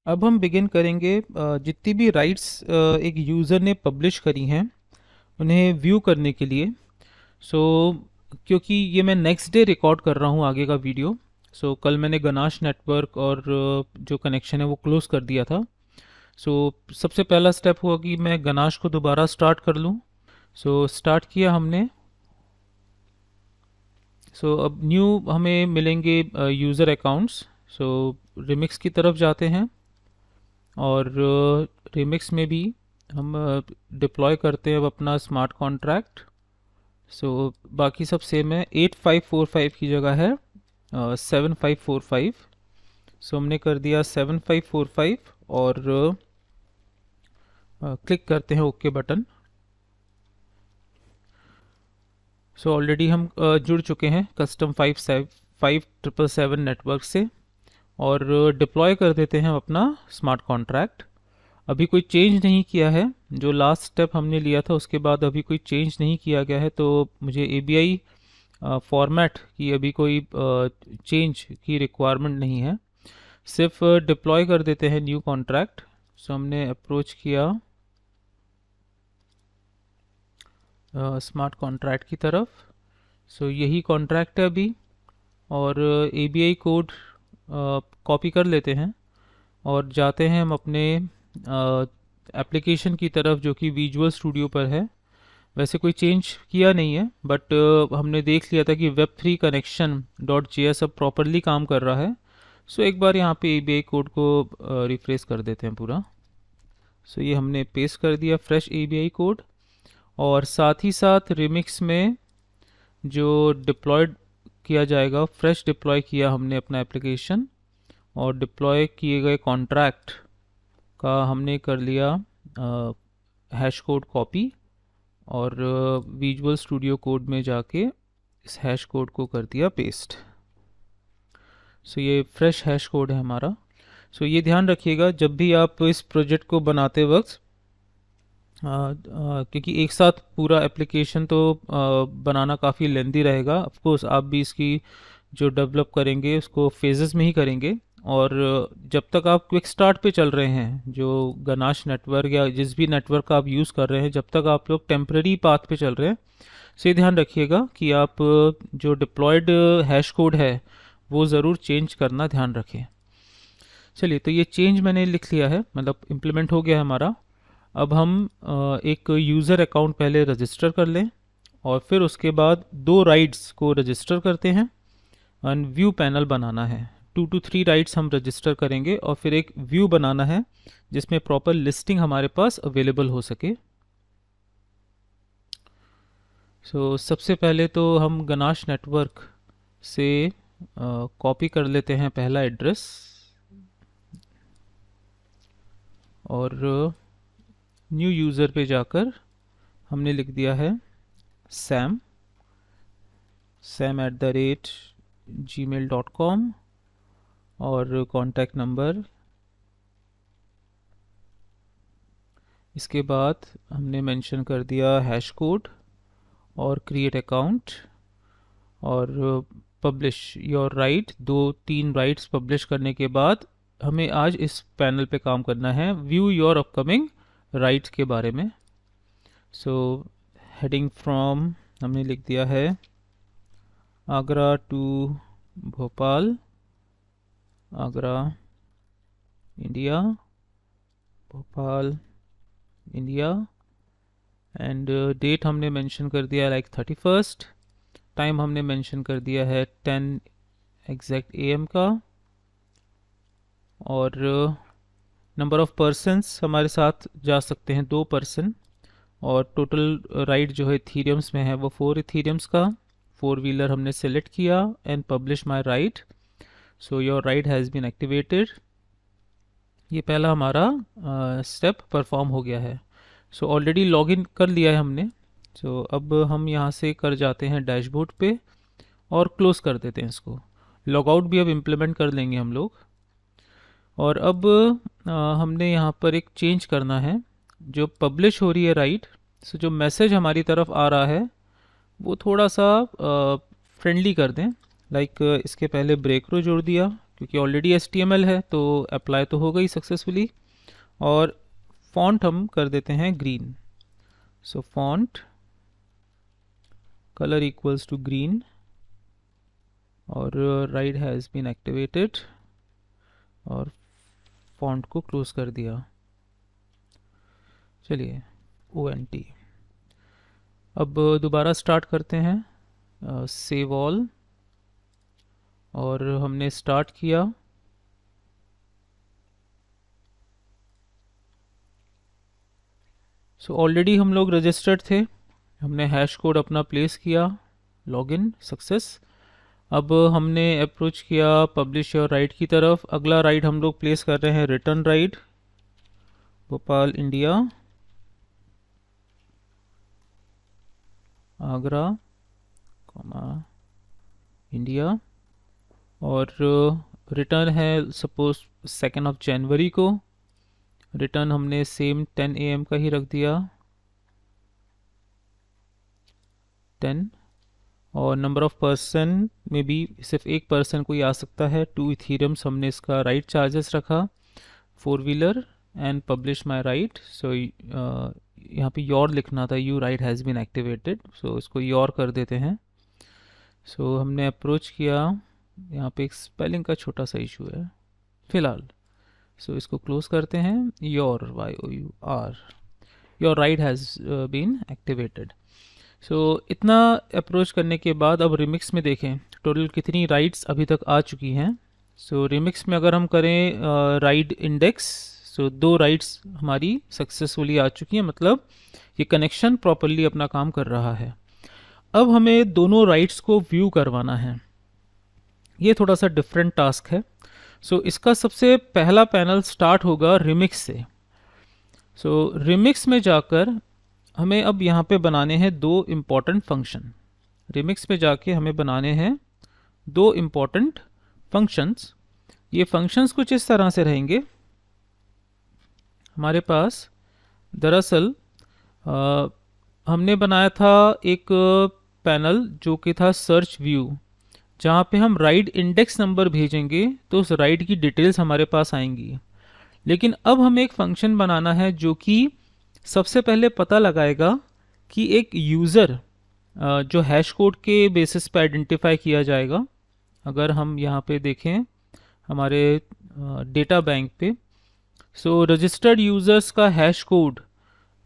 अब हम बिगिन करेंगे जितनी भी राइट्स एक यूज़र ने पब्लिश करी हैं उन्हें व्यू करने के लिए। सो क्योंकि ये मैं नेक्स्ट डे रिकॉर्ड कर रहा हूँ आगे का वीडियो। कल मैंने गनाश नेटवर्क और जो कनेक्शन है वो क्लोज़ कर दिया था। सबसे पहला स्टेप हुआ कि मैं गनाश को दोबारा स्टार्ट कर लूँ। स्टार्ट किया हमने। अब न्यू हमें मिलेंगे यूज़र अकाउंट्स। सो रिमिक्स की तरफ जाते हैं और रिमिक्स में भी हम डिप्लॉय करते हैं अब अपना स्मार्ट कॉन्ट्रैक्ट। बाकी सब सेम है। 8545 की जगह है 7545। हमने कर दिया 7545 और क्लिक करते हैं ओके बटन। ऑलरेडी हम जुड़ चुके हैं कस्टम 5777 नेटवर्क से और डिप्लॉय कर देते हैं हम अपना स्मार्ट कॉन्ट्रैक्ट। अभी कोई चेंज नहीं किया है, जो लास्ट स्टेप हमने लिया था उसके बाद अभी कोई चेंज नहीं किया गया है, तो मुझे ABI फॉर्मेट की अभी कोई चेंज की रिक्वायरमेंट नहीं है। सिर्फ डिप्लॉय कर देते हैं न्यू कॉन्ट्रैक्ट। हमने अप्रोच किया स्मार्ट कॉन्ट्रैक्ट की तरफ। यही कॉन्ट्रैक्ट है अभी और ABI कोड कॉपी कर लेते हैं और जाते हैं हम अपने एप्लीकेशन की तरफ जो कि विजुअल स्टूडियो पर है। वैसे कोई चेंज किया नहीं है, बट हमने देख लिया था कि Web3 कनेक्शन .js अब प्रॉपरली काम कर रहा है। एक बार यहाँ पे ABI कोड को रिफ्रेश कर देते हैं पूरा। ये हमने पेस्ट कर दिया फ्रेश ABI कोड और साथ ही साथ रिमिक्स में जो डिप्लॉयड किया जाएगा, फ्रेश डिप्लॉय किया हमने अपना एप्लीकेशन और डिप्लॉय किए गए कॉन्ट्रैक्ट का हमने कर लिया हैश कोड कॉपी और विजुअल स्टूडियो कोड में जाके इस हैश कोड को कर दिया पेस्ट। ये फ्रेश हैश कोड है हमारा। ये ध्यान रखिएगा जब भी आप इस प्रोजेक्ट को बनाते वक्त, क्योंकि एक साथ पूरा एप्लीकेशन तो बनाना काफ़ी लेंदी रहेगा। ऑफ कोर्स आप भी इसकी जो डेवलप करेंगे उसको फेजेस में ही करेंगे और जब तक आप क्विक स्टार्ट पे चल रहे हैं, जो गनाश नेटवर्क या जिस भी नेटवर्क का आप यूज़ कर रहे हैं, जब तक आप लोग टेम्प्रेरी पाथ पे चल रहे हैं, ये ध्यान रखिएगा कि आप जो डिप्लॉयड हैश कोड है वो ज़रूर चेंज करना ध्यान रखें। चलिए, तो ये चेंज मैंने लिख लिया है, मतलब इम्प्लीमेंट हो गया है हमारा। अब हम एक यूज़र अकाउंट पहले रजिस्टर कर लें और फिर उसके बाद 2 राइड्स को रजिस्टर करते हैं एंड व्यू पैनल बनाना है। 2 to 3 राइड्स हम रजिस्टर करेंगे और फिर एक व्यू बनाना है जिसमें प्रॉपर लिस्टिंग हमारे पास अवेलेबल हो सके। सबसे पहले तो हम गनाश नेटवर्क से कॉपी कर लेते हैं पहला एड्रेस और न्यू यूज़र पे जाकर हमने लिख दिया है sam@gmail.com और कॉन्टैक्ट नंबर। इसके बाद हमने मेंशन कर दिया हैश कोड और क्रिएट अकाउंट और publish your right. 2-3 rights publish करने के बाद हमें आज इस पैनल पे काम करना है व्यू योर अपकमिंग राइट्स के बारे में। हेडिंग फ्रॉम हमने लिख दिया है Agra to Bhopal, Agra India, Bhopal India and date हमने मेंशन कर दिया लाइक 31st। टाइम हमने मेंशन कर दिया है 10 एग्जैक्ट AM का और नंबर ऑफ पर्सन्स हमारे साथ जा सकते हैं 2 पर्सन और टोटल राइड जो है इथीरियम्स में है वो 4 इथीरियम्स का। 4 व्हीलर हमने सेलेक्ट किया and publish my ride. Your ride has been activated. ये पहला हमारा स्टेप परफॉर्म हो गया है। ऑलरेडी लॉगिन कर लिया है हमने। अब हम यहाँ से कर जाते हैं डैशबोर्ड पे और क्लोज कर देते हैं इसको। लॉगआउट भी अब इम्प्लीमेंट कर लेंगे हम लोग। और अब हमने यहाँ पर एक चेंज करना है, जो पब्लिश हो रही है राइट, जो मैसेज हमारी तरफ आ रहा है वो थोड़ा सा फ्रेंडली कर दें। लाइक इसके पहले ब्रेक रो जोड़ दिया क्योंकि ऑलरेडी HTML है तो अप्लाई तो हो गई सक्सेसफुली। और फॉन्ट हम कर देते हैं green. So font colour equals to green और राइट हैज़ बीन एक्टिवेटेड और फॉन्ट को क्लोज कर दिया। चलिए ONT। अब दोबारा स्टार्ट करते हैं, सेव ऑल, और हमने स्टार्ट किया। सो ऑलरेडी हम लोग रजिस्टर्ड थे, हमने हैश कोड अपना प्लेस किया, लॉगिन सक्सेस। अब हमने अप्रोच किया पब्लिश योर राइट की तरफ। अगला राइट हम लोग प्लेस कर रहे हैं return right, Bhopal India, Agra, India, और रिटर्न है सपोज 2 जनवरी को। रिटर्न हमने सेम 10 AM का ही रख दिया, 10। और नंबर ऑफ पर्सन में भी सिर्फ एक पर्सन कोई आ सकता है, 2 इथीरियम्स हमने इसका राइट चार्जेस रखा, 4 wheeler and publish my ride. So यहाँ पे योर लिखना था, you ride has been activated, so इसको योर कर देते हैं। सो हमने अप्रोच किया, यहाँ पे एक स्पेलिंग का छोटा सा इशू है फिलहाल, सो इसको क्लोज करते हैं। Your YOUR, your ride has been activated. So इतना अप्रोच करने के बाद अब रिमिक्स में देखें टोटल कितनी राइट्स अभी तक आ चुकी हैं। सो रिमिक्स में अगर हम करें राइट इंडेक्स, सो 2 राइट्स हमारी सक्सेसफुली आ चुकी हैं, मतलब ये कनेक्शन प्रॉपरली अपना काम कर रहा है। अब हमें दोनों राइट्स को व्यू करवाना है, ये थोड़ा सा डिफरेंट टास्क है। सो इसका सबसे पहला पैनल स्टार्ट होगा रिमिक्स से। सो रिमिक्स में जाकर हमें अब यहाँ पे बनाने हैं 2 इम्पॉर्टेंट फंक्शन। रिमिक्स में जाके हमें बनाने हैं 2 इम्पॉर्टेंट फंक्शंस। ये फंक्शंस कुछ इस तरह से रहेंगे। हमारे पास दरअसल हमने बनाया था एक पैनल जो कि था सर्च व्यू, जहाँ पे हम राइट इंडेक्स नंबर भेजेंगे तो उस राइट की डिटेल्स हमारे पास आएंगी। लेकिन अब हमें एक फंक्शन बनाना है जो कि सबसे पहले पता लगाएगा कि एक यूज़र जो हैश कोड के बेसिस पे आइडेंटिफाई किया जाएगा। अगर हम यहाँ पे देखें हमारे डेटा बैंक पे, सो रजिस्टर्ड यूज़र्स का हैश कोड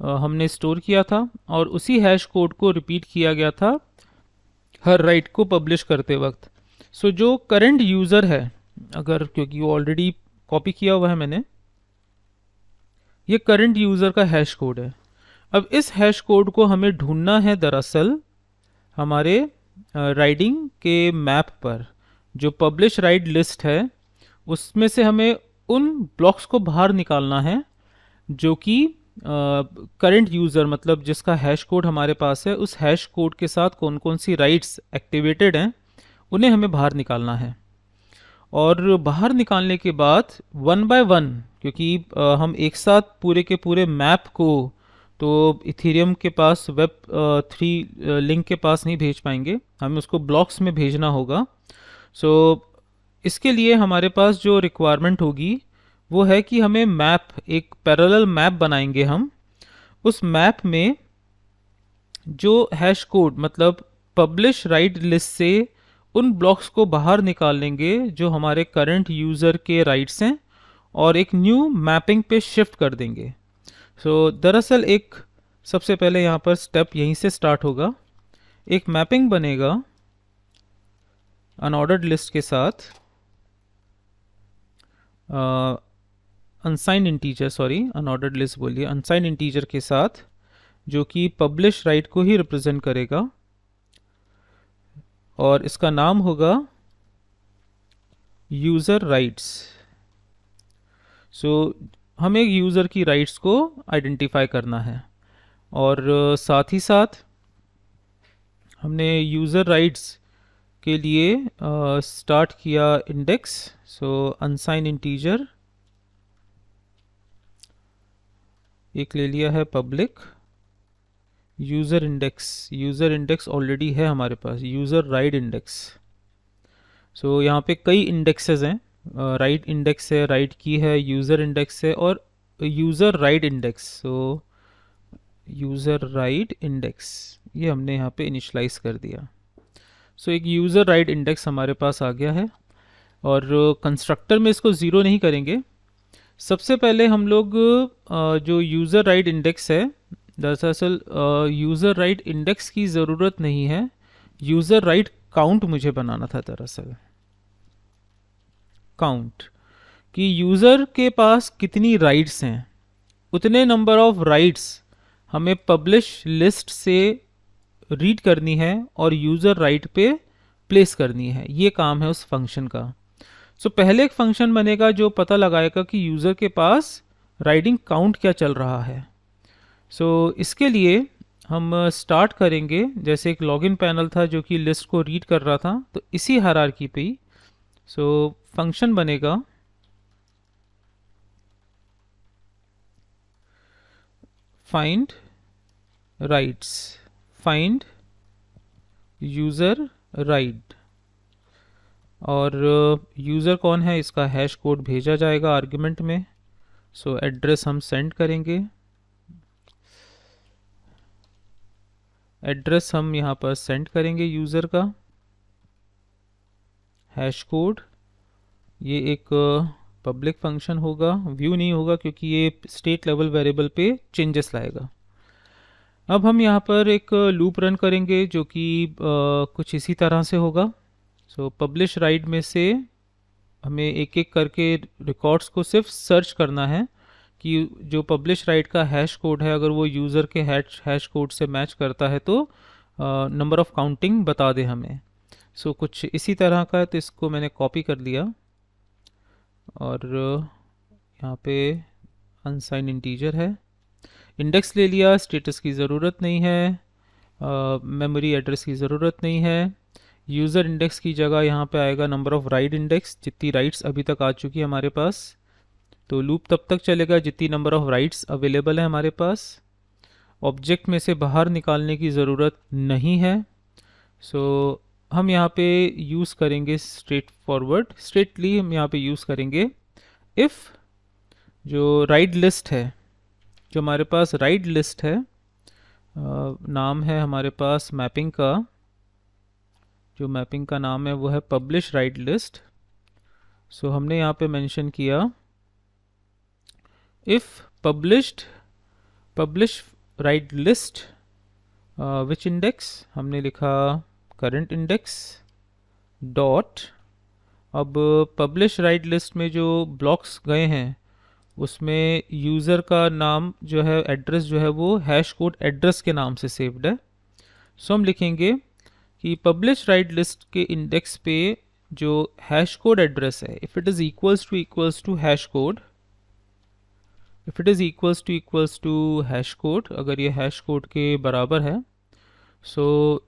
हमने स्टोर किया था और उसी हैश कोड को रिपीट किया गया था हर राइट को पब्लिश करते वक्त। सो जो करंट यूज़र है, अगर क्योंकि वो ऑलरेडी कॉपी किया हुआ है मैंने, ये करंट यूज़र का हैश कोड है। अब इस हैश कोड को हमें ढूंढना है दरअसल हमारे राइडिंग के मैप पर। जो पब्लिश राइड लिस्ट है उसमें से हमें उन ब्लॉक्स को बाहर निकालना है जो कि करंट यूज़र, मतलब जिसका हैश कोड हमारे पास है, उस हैश कोड के साथ कौन कौन सी राइट्स एक्टिवेटेड हैं उन्हें हमें बाहर निकालना है। और बाहर निकालने के बाद 1 बाय 1, क्योंकि हम एक साथ पूरे के पूरे मैप को तो इथेरियम के पास वेब 3 लिंक के पास नहीं भेज पाएंगे, हमें उसको ब्लॉक्स में भेजना होगा। सो इसके लिए हमारे पास जो रिक्वायरमेंट होगी वो है कि हमें मैप, एक पैरेलल मैप बनाएंगे हम। उस मैप में जो हैश कोड, मतलब पब्लिश राइट लिस्ट से उन ब्लॉक्स को बाहर निकाल लेंगे जो हमारे करंट यूज़र के राइट्स हैं और एक न्यू मैपिंग पे शिफ्ट कर देंगे। सो दरअसल एक सबसे पहले यहाँ पर स्टेप यहीं से स्टार्ट होगा। एक मैपिंग बनेगा अनऑर्डर्ड लिस्ट के साथ, unsigned integer, sorry unordered list बोलिए, अनसाइंड इंटीजर के साथ, जो कि पब्लिश राइट को ही रिप्रेजेंट करेगा और इसका नाम होगा यूज़र राइट्स। सो हमें यूज़र की राइट्स को आइडेंटिफाई करना है और साथ ही साथ हमने यूज़र राइट्स के लिए स्टार्ट किया इंडेक्स। सो अनसाइन इंटीजर एक ले लिया है पब्लिक, यूज़र इंडेक्स ऑलरेडी है हमारे पास, यूज़र राइट इंडेक्स। सो यहाँ पे कई इंडेक्सेस हैं, राइट इंडेक्स है, राइट की है, यूज़र इंडेक्स है और यूज़र राइट इंडेक्स। सो यूज़र राइट इंडेक्स ये हमने यहाँ पे इनिशलाइज कर दिया। सो एक यूज़र राइट इंडेक्स हमारे पास आ गया है और कंस्ट्रक्टर में इसको ज़ीरो नहीं करेंगे। सबसे पहले हम लोग जो यूज़र राइट इंडेक्स है, दरअसल यूज़र राइट इंडेक्स की ज़रूरत नहीं है, यूज़र राइट काउंट मुझे बनाना था। दरअसल काउंट कि यूज़र के पास कितनी राइट्स हैं, उतने नंबर ऑफ राइट्स हमें पब्लिश लिस्ट से रीड करनी है और यूज़र राइट पे प्लेस करनी है। ये काम है उस फंक्शन का। सो पहले एक फंक्शन बनेगा जो पता लगाएगा कि यूज़र के पास राइडिंग काउंट क्या चल रहा है। सो इसके लिए हम स्टार्ट करेंगे, जैसे एक लॉगिन पैनल था जो कि लिस्ट को रीड कर रहा था, तो इसी हायरार्की पे ही सो फंक्शन बनेगा find rights, find user right, और यूज़र कौन है इसका हैश कोड भेजा जाएगा आर्ग्यूमेंट में। सो एड्रेस हम सेंड करेंगे, एड्रेस हम यहाँ पर सेंड करेंगे यूज़र का। हैश कोड ये एक पब्लिक फंक्शन होगा, व्यू नहीं होगा क्योंकि ये स्टेट लेवल वेरिएबल पे चेंजेस लाएगा। अब हम यहाँ पर एक लूप रन करेंगे जो कि कुछ इसी तरह से होगा। सो पब्लिश राइट में से हमें एक एक करके रिकॉर्ड्स को सिर्फ सर्च करना है कि जो पब्लिश राइट का हैश कोड है अगर वो यूज़र के हैश कोड से मैच करता है तो नंबर ऑफ काउंटिंग बता दे हमें। सो कुछ इसी तरह का है, तो इसको मैंने कॉपी कर लिया और यहाँ पे अनसाइन इंटीजर है, इंडेक्स ले लिया, स्टेटस की ज़रूरत नहीं है, मेमोरी एड्रेस की ज़रूरत नहीं है। यूज़र इंडेक्स की जगह यहाँ पे आएगा नंबर ऑफ़ राइट इंडेक्स, जितनी राइट्स अभी तक आ चुकी है हमारे पास। तो लूप तब तक चलेगा जितनी नंबर ऑफ़ राइट्स अवेलेबल है हमारे पास। ऑब्जेक्ट में से बाहर निकालने की ज़रूरत नहीं है। सो हम यहाँ पे यूज़ करेंगे स्ट्रेटली हम यहाँ पे यूज़ करेंगे इफ़ जो राइट लिस्ट है, जो हमारे पास राइट लिस्ट है, नाम है हमारे पास मैपिंग का, जो मैपिंग का नाम है वो है पब्लिश राइट लिस्ट। सो हमने यहाँ पे मेंशन किया if publish right list which index, हमने लिखा करंट इंडेक्स डॉट। अब पब्लिश राइट लिस्ट में जो ब्लॉक्स गए हैं उसमें यूज़र का नाम जो है, एड्रेस जो है वो हैश कोड एड्रेस के नाम से सेव्ड है। सो हम लिखेंगे कि पब्लिश राइट लिस्ट के इंडेक्स पे जो हैश कोड एड्रेस है, if it is equals to hash code, if it is equals to hash code, अगर ये हैश कोड के बराबर है, सो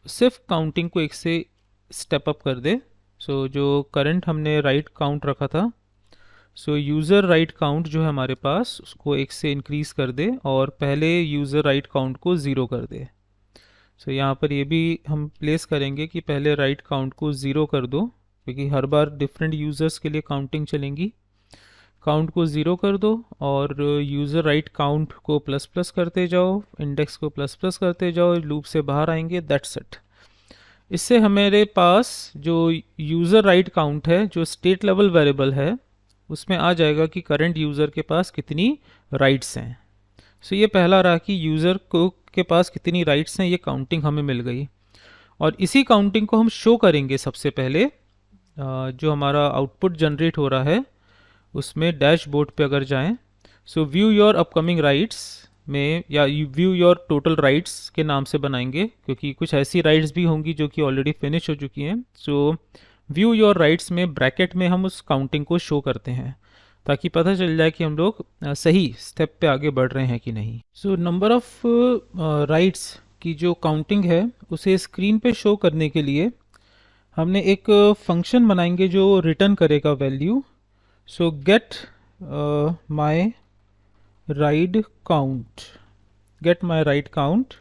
सिर्फ काउंटिंग को एक से स्टेप अप कर दे। सो जो करंट हमने राइट काउंट रखा था, सो यूज़र राइट काउंट जो है हमारे पास उसको एक से इंक्रीज़ कर दे और पहले यूज़र राइट काउंट को ज़ीरो कर दे। सो यहाँ पर ये भी हम प्लेस करेंगे कि पहले राइट काउंट को ज़ीरो कर दो, क्योंकि हर बार डिफरेंट यूज़र्स के लिए काउंटिंग चलेंगी। काउंट को ज़ीरो कर दो और यूज़र राइट काउंट को प्लस प्लस करते जाओ, इंडेक्स को प्लस प्लस करते जाओ, लूप से बाहर आएंगे, दैट्स इट। इससे हमारे पास जो यूज़र राइट काउंट है, जो स्टेट लेवल वेरिएबल है, उसमें आ जाएगा कि करंट यूज़र के पास कितनी राइट्स हैं। सो ये पहला रहा कि यूज़र को के पास कितनी राइट्स हैं, ये काउंटिंग हमें मिल गई। और इसी काउंटिंग को हम शो करेंगे सबसे पहले, जो हमारा आउटपुट जनरेट हो रहा है उसमें डैशबोर्ड पे अगर जाएं, सो व्यू योर अपकमिंग राइट्स में या व्यू योर टोटल राइट्स के नाम से बनाएंगे, क्योंकि कुछ ऐसी राइट्स भी होंगी जो कि ऑलरेडी फिनिश हो चुकी हैं। सो व्यू योर राइट्स में ब्रैकेट में हम उस काउंटिंग को शो करते हैं ताकि पता चल जाए कि हम लोग सही स्टेप पे आगे बढ़ रहे हैं कि नहीं। सो नंबर ऑफ राइट्स की जो काउंटिंग है उसे स्क्रीन पे शो करने के लिए हमने एक फंक्शन बनाएंगे जो रिटर्न करेगा value. So get my ride count, get my right count,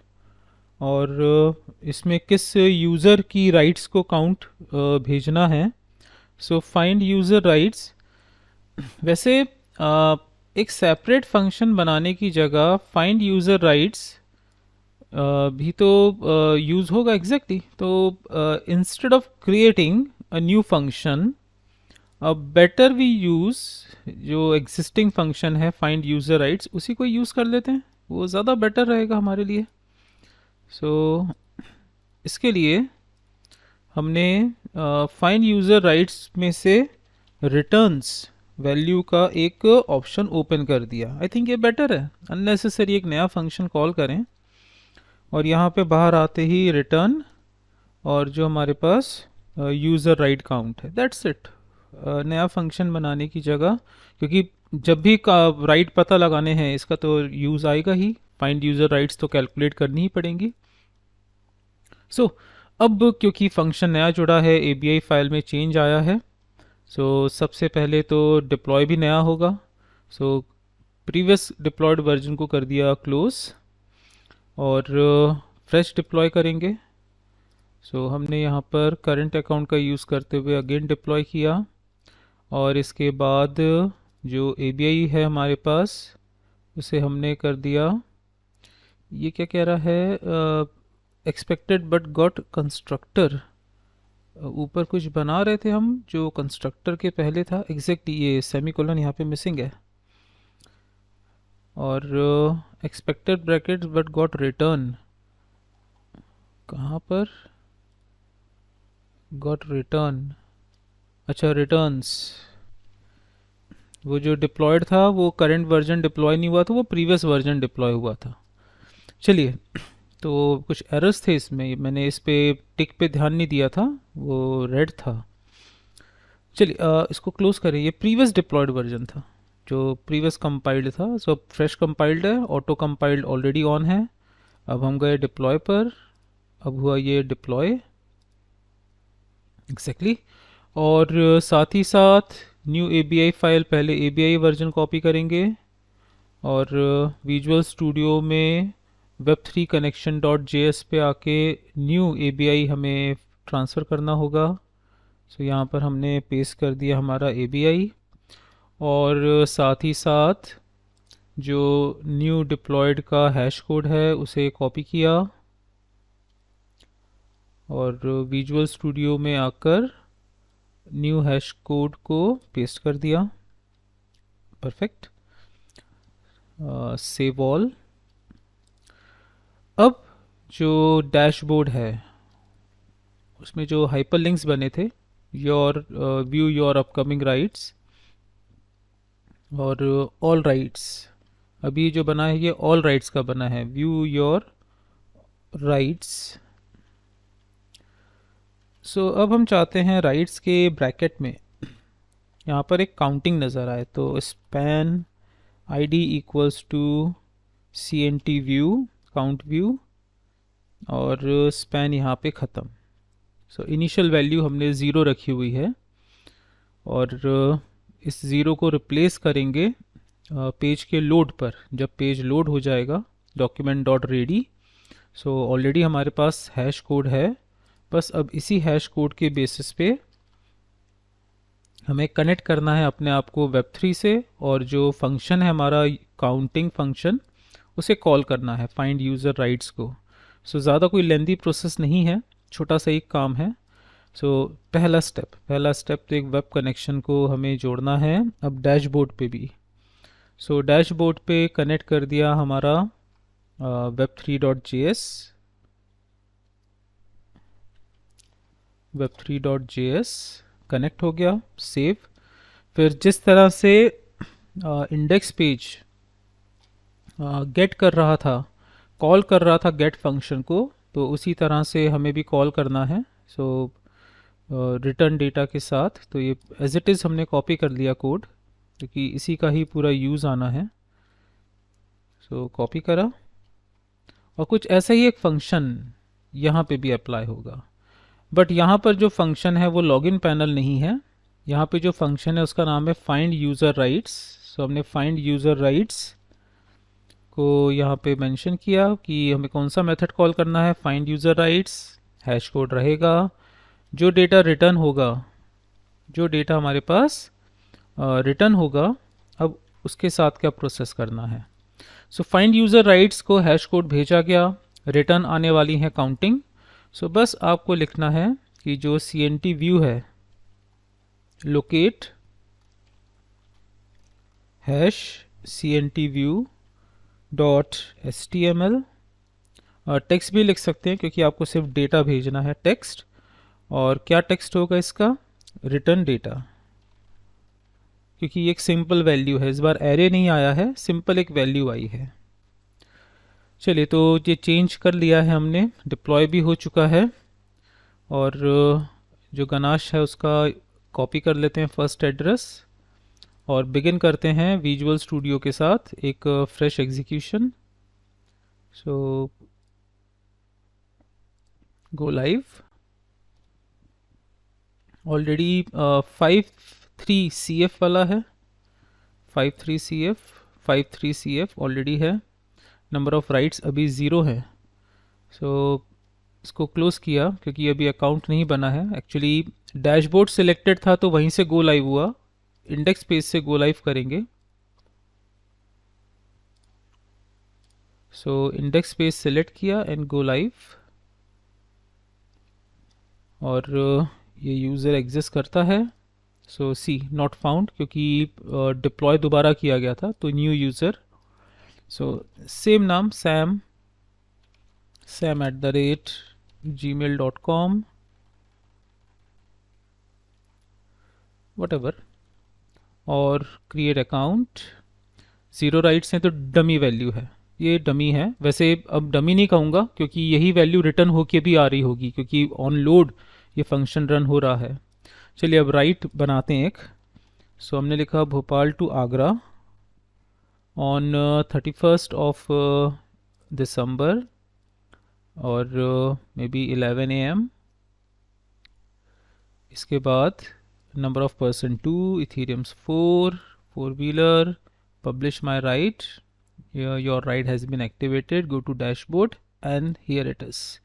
और इसमें किस यूज़र की राइट्स को काउंट भेजना है सो फाइंड यूज़र राइट्स, वैसे एक सेपरेट फंक्शन बनाने की जगह फाइंड यूज़र राइट्स भी तो यूज़ होगा एग्जैक्टली। तो instead of creating a new function, अब बेटर वी यूज़ जो एग्जिस्टिंग फंक्शन है फाइंड यूज़र राइट्स, उसी को यूज़ कर लेते हैं, वो ज़्यादा बेटर रहेगा हमारे लिए। सो इसके लिए हमने फाइंड यूज़र राइट्स में से रिटर्न्स वैल्यू का एक ऑप्शन ओपन कर दिया। आई थिंक ये बेटर है, अननेसेसरी एक नया फंक्शन कॉल करें और यहाँ पे बाहर आते ही रिटर्न और जो हमारे पास यूज़र राइट काउंट है, दैट्स इट। नया फंक्शन बनाने की जगह, क्योंकि जब भी राइट पता लगाने हैं इसका तो यूज़ आएगा ही, फाइंड यूज़र राइट्स तो कैलकुलेट करनी ही पड़ेंगी। सो अब क्योंकि फंक्शन नया जुड़ा है, ABI फाइल में चेंज आया है, सो सबसे पहले तो डिप्लॉय भी नया होगा। सो प्रीवियस डिप्लॉयड वर्जन को कर दिया क्लोज और फ्रेश डिप्लॉय करेंगे। सो हमने यहाँ पर करंट अकाउंट का यूज़ करते हुए अगेन डिप्लॉय किया और इसके बाद जो ABI है हमारे पास उसे हमने कर दिया, ये क्या कह रहा है, एक्सपेक्टेड बट गॉट कंस्ट्रक्टर। ऊपर कुछ बना रहे थे हम जो कंस्ट्रक्टर के पहले था, एग्जैक्टली ये सेमीकोलन यहाँ पे मिसिंग है, और expected bracket but got return, कहाँ पर गॉट रिटर्न, अच्छा रिटर्न्स, वो जो डिप्लॉयड था वो करंट वर्जन डिप्लॉय नहीं हुआ था, वो प्रीवियस वर्जन डिप्लॉय हुआ था। चलिए, तो कुछ एरर्स थे इसमें, मैंने इस पे टिक पे ध्यान नहीं दिया था, वो रेड था। चलिए इसको क्लोज करें, ये प्रीवियस डिप्लॉयड वर्जन था जो प्रीवियस कंपाइल्ड था। सो अब फ्रेश कंपाइल्ड है, ऑटो कंपाइल्ड ऑलरेडी ऑन है। अब हम गए डिप्लॉय पर, अब हुआ ये डिप्लॉय एग्जैक्टली। और साथ ही साथ न्यू ABI फाइल, पहले ABI वर्जन कॉपी करेंगे और विजुअल स्टूडियो में web3 कनेक्शन डॉट JS पे आके न्यू ABI हमें ट्रांसफ़र करना होगा। सो यहाँ पर हमने पेस्ट कर दिया हमारा ABI और साथ ही साथ जो न्यू डिप्लॉयड का हैश कोड है उसे कॉपी किया और विजुअल स्टूडियो में आकर न्यू हैश कोड को पेस्ट कर दिया। Perfect, save all. अब जो डैशबोर्ड है उसमें जो हाइपरलिंक्स बने थे, your view your upcoming rights और ऑल राइट्स, अभी जो बना है ये ऑल राइट्स का बना है, व्यू योर राइट्स। सो अब हम चाहते हैं राइट्स के ब्रैकेट में यहाँ पर एक काउंटिंग नज़र आए, तो span ID equals to CNT view, count view, और स्पैन यहाँ पे ख़त्म। सो इनिशियल वैल्यू हमने ज़ीरो रखी हुई है और इस ज़ीरो को रिप्लेस करेंगे पेज के लोड पर, जब पेज लोड हो जाएगा document dot ready. So already हमारे पास हैश कोड है, बस अब इसी हैश कोड के बेसिस पे हमें कनेक्ट करना है अपने आप को Web3 से, और जो फंक्शन है हमारा काउंटिंग फंक्शन उसे कॉल करना है फाइंड यूज़र राइट्स को। सो ज़्यादा कोई लेंदी प्रोसेस नहीं है, छोटा सा एक काम है। सो पहला स्टेप तो एक वेब कनेक्शन को हमें जोड़ना है अब डैशबोर्ड पे भी। सो डैशबोर्ड पे कनेक्ट कर दिया हमारा web3.js, web3.js कनेक्ट हो गया, सेव। फिर जिस तरह से इंडेक्स पेज गेट कर रहा था, कॉल कर रहा था गेट फंक्शन को, तो उसी तरह से हमें भी कॉल करना है। सो रिटर्न डेटा के साथ, तो ये एज इट इज़ हमने कॉपी कर लिया कोड, क्योंकि इसी का ही पूरा यूज़ आना है। सो कॉपी करा और कुछ ऐसा ही एक फंक्शन यहाँ पे भी अप्लाई होगा, बट यहाँ पर जो फंक्शन है वो लॉगिन पैनल नहीं है। यहाँ पे जो फंक्शन है उसका नाम है फाइंड यूज़र राइट्स। सो हमने फाइंड यूज़र राइट्स को यहाँ पे मेंशन किया कि हमें कौन सा मेथड कॉल करना है, find user rights, hash code रहेगा, जो डेटा रिटर्न होगा जो डेटा हमारे पास रिटर्न होगा, अब उसके साथ क्या प्रोसेस करना है। सो फाइंड यूज़र राइट्स को हैश कोड भेजा गया, रिटर्न आने वाली है काउंटिंग। सो बस आपको लिखना है कि जो CNT व्यू है, locate hash CNT view dot HTML, text भी लिख सकते हैं क्योंकि आपको सिर्फ डेटा भेजना है, टेक्स्ट। और क्या टेक्स्ट होगा इसका, रिटर्न डेटा, क्योंकि ये एक सिंपल वैल्यू है, इस बार एरे नहीं आया है, सिंपल एक वैल्यू आई है। चलिए, तो ये चेंज कर लिया है हमने, डिप्लॉय भी हो चुका है। और जो गनाश है उसका कॉपी कर लेते हैं फर्स्ट एड्रेस, और बिगिन करते हैं विजुअल स्टूडियो के साथ एक फ्रेश एग्जीक्यूशन। सो गो लाइव। ऑलरेडी 53CF वाला है, 53CF ऑलरेडी है। नंबर ऑफ राइट्स अभी 0 है। सो इसको क्लोज किया क्योंकि अभी अकाउंट नहीं बना है। एक्चुअली डैशबोर्ड सिलेक्टेड था तो वहीं से गो लाइव हुआ, इंडेक्स पेज से गो लाइव करेंगे। सो इंडेक्स पेज सिलेक्ट किया एंड गो लाइव, और ये यूज़र एग्जिस्ट करता है। सो सी नॉट फाउंड, क्योंकि डिप्लॉय दोबारा किया गया था, तो न्यू यूज़र। सो सेम नाम sam@gmail.com, whatever, और क्रिएट अकाउंट। 0 राइट्स हैं तो डमी वैल्यू है, ये डमी है। वैसे अब डमी नहीं कहूँगा क्योंकि यही वैल्यू रिटर्न होके भी आ रही होगी, क्योंकि ऑन लोड ये फंक्शन रन हो रहा है। चलिए अब राइट बनाते हैं एक। सो हमने लिखा Bhopal to Agra on 31st of December, और मे बी 11 AM। इसके बाद नंबर ऑफ पर्सन 2, इथेरियम्स 4, four wheeler, publish my right, your right has been activated, go to dashboard and here it is।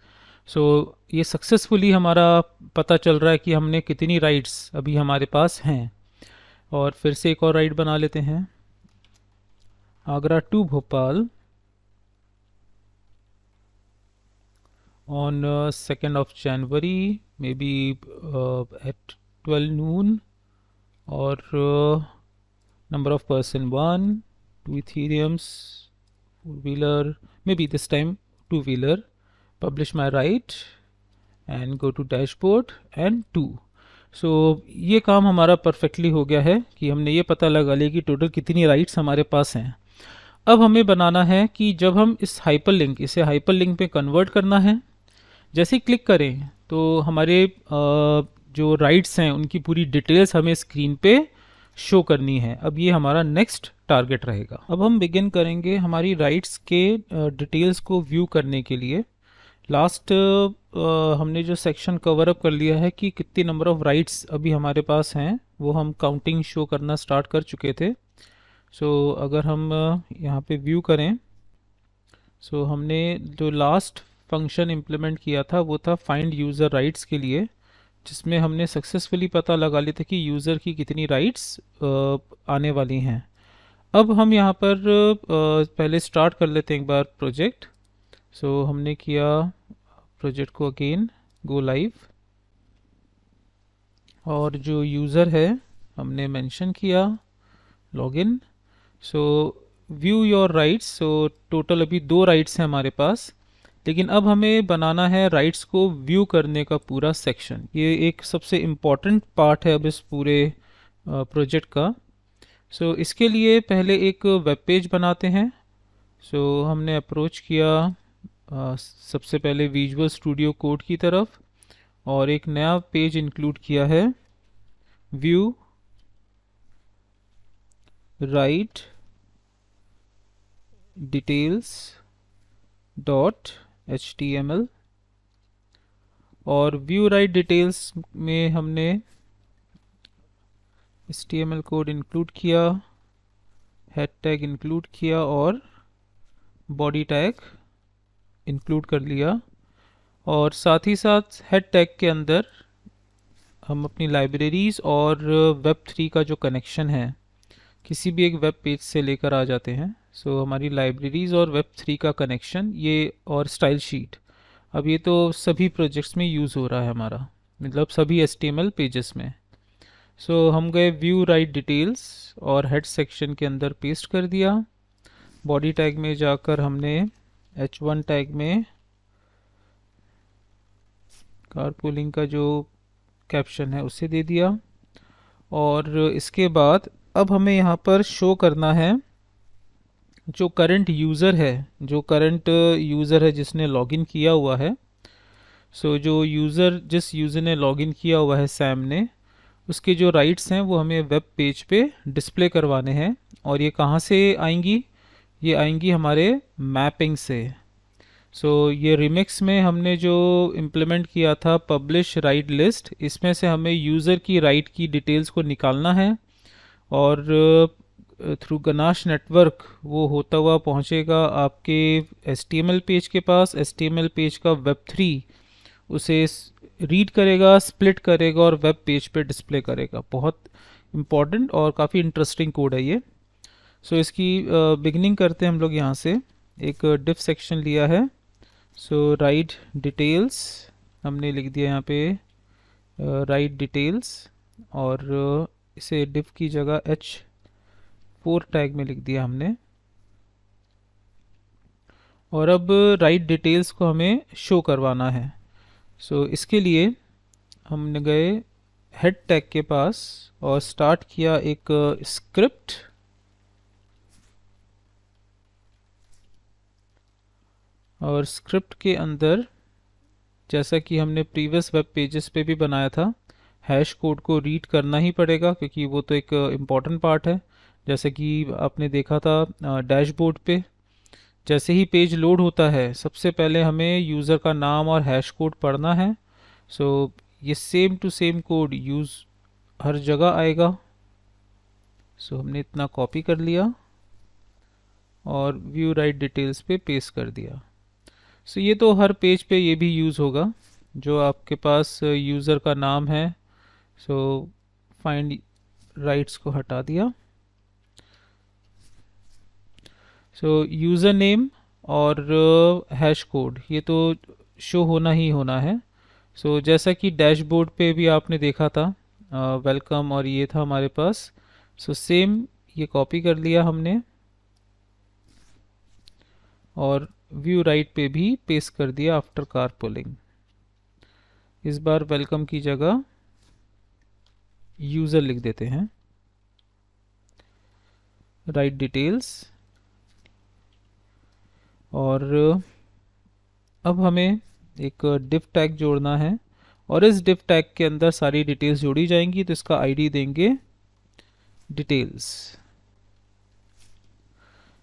so ये सक्सेसफुली हमारा पता चल रहा है कि हमने कितनी राइट्स अभी हमारे पास हैं। और फिर से एक और राइट बना लेते हैं, Agra to Bhopal on 2nd of January, maybe at 12 noon, or number of person 1, 2 ethereums, 4-wheeler, maybe this time 2-wheeler, publish my right and go to dashboard and 2। सो ये काम हमारा परफेक्टली हो गया है कि हमने ये पता लगा लिया कि टोटल कितनी राइट्स हमारे पास हैं। अब हमें बनाना है कि जब हम इस हाइपरलिंक, इसे हाइपरलिंक पे कन्वर्ट करना है, जैसे ही क्लिक करें तो हमारे जो राइट्स हैं उनकी पूरी डिटेल्स हमें स्क्रीन पे शो करनी है। अब ये हमारा नेक्स्ट टारगेट रहेगा। अब हम बिगिन करेंगे हमारी राइट्स के डिटेल्स को व्यू करने के लिए। लास्ट हमने जो सेक्शन कवर अप कर लिया है कि कितनी नंबर ऑफ राइट्स अभी हमारे पास हैं, वो हम काउंटिंग शो करना स्टार्ट कर चुके थे। सो अगर हम यहाँ पे व्यू करें, सो हमने जो लास्ट फंक्शन इम्प्लीमेंट किया था वो था फाइंड यूज़र राइट्स के लिए, जिसमें हमने सक्सेसफुली पता लगा लिया था कि यूज़र की कितनी राइट्स आने वाली हैं। अब हम यहाँ पर पहले स्टार्ट कर लेते हैं एक बार प्रोजेक्ट। सो हमने किया प्रोजेक्ट को अगेन गो लाइव, और जो यूज़र है हमने मेंशन किया login. So view your rides, so total अभी 2 राइट्स हैं हमारे पास, लेकिन अब हमें बनाना है राइट्स को व्यू करने का पूरा सेक्शन। ये एक सबसे इम्पॉर्टेंट पार्ट है अब इस पूरे प्रोजेक्ट का। सो इसके लिए पहले एक वेब पेज बनाते हैं। सो हमने अप्रोच किया सबसे पहले विजुअल स्टूडियो कोड की तरफ, और एक नया पेज इंक्लूड किया है, view ride details dot HTML। और व्यू राइट डिटेल्स में हमने HTML कोड इंक्लूड किया, हेड टैग इंक्लूड किया और बॉडी टैग इंक्लूड कर लिया। और साथ ही साथ हेड टैग के अंदर हम अपनी लाइब्रेरीज़ और वेब 3 का जो कनेक्शन है किसी भी एक वेब पेज से लेकर आ जाते हैं। सो हमारी लाइब्रेरीज़ और वेब 3 का कनेक्शन ये और स्टाइल शीट, अब ये तो सभी प्रोजेक्ट्स में यूज़ हो रहा है हमारा, मतलब सभी HTML पेजेस में। सो हम गए व्यू राइट डिटेल्स और हेड सेक्शन के अंदर पेस्ट कर दिया। बॉडी टैग में जाकर हमने H1 टैग में कारपूलिंग का जो कैप्शन है उसे दे दिया। और इसके बाद अब हमें यहाँ पर शो करना है जो करंट यूज़र है, जिसने लॉगिन किया हुआ है। सो जिस यूज़र ने लॉगिन किया हुआ है सैम ने, उसके जो राइट्स हैं वो हमें वेब पेज पे डिस्प्ले करवाने हैं। और ये कहाँ से आएंगी? ये आएंगी हमारे मैपिंग से। ये रिमिक्स में हमने जो इम्प्लीमेंट किया था पब्लिश राइट लिस्ट, इसमें से हमें यूज़र की राइट की डिटेल्स को निकालना है और थ्रू गनाश नेटवर्क वो होता हुआ पहुंचेगा आपके HTML पेज के पास। HTML पेज का वेब 3 उसे रीड करेगा, स्प्लिट करेगा और वेब पेज पे डिस्प्ले करेगा। बहुत इम्पॉर्टेंट और काफ़ी इंटरेस्टिंग कोड है ये। इसकी बिगनिंग करते हैं हम लोग यहाँ से। एक डिफ सेक्शन लिया है। राइट डिटेल्स हमने लिख दिया यहाँ पे राइट डिटेल्स, और इसे डिफ की जगह H4 टैग में लिख दिया हमने। और अब राइट डिटेल्स को हमें शो करवाना है। इसके लिए हमने गए हेड टैग के पास और स्टार्ट किया एक स्क्रिप्ट। और स्क्रिप्ट के अंदर, जैसा कि हमने प्रीवियस वेब पेजेस पे भी बनाया था, हैश कोड को रीड करना ही पड़ेगा क्योंकि वो तो एक इम्पॉर्टेंट पार्ट है। जैसे कि आपने देखा था डैशबोर्ड पे, जैसे ही पेज लोड होता है सबसे पहले हमें यूज़र का नाम और हैश कोड पढ़ना है। ये same to same code use हर जगह आएगा। हमने इतना कॉपी कर लिया और व्यू राइट डिटेल्स पे पेस्ट कर दिया। ये तो हर पेज पे ये भी यूज़ होगा। जो आपके पास यूज़र का नाम है, फाइंड राइट्स को हटा दिया। यूज़र नेम और हैश कोड ये तो शो होना ही होना है। जैसा कि डैशबोर्ड पे भी आपने देखा था वेलकम, और ये था हमारे पास। सेम ये कॉपी कर लिया हमने और व्यू राइट पे भी पेस्ट कर दिया आफ्टर कारपूलिंग। इस बार वेलकम की जगह यूज़र लिख देते हैं। राइट डिटेल्स, और अब हमें एक डिफ टैग जोड़ना है और इस डिफ टैग के अंदर सारी डिटेल्स जोड़ी जाएंगी। तो इसका आईडी देंगे डिटेल्स।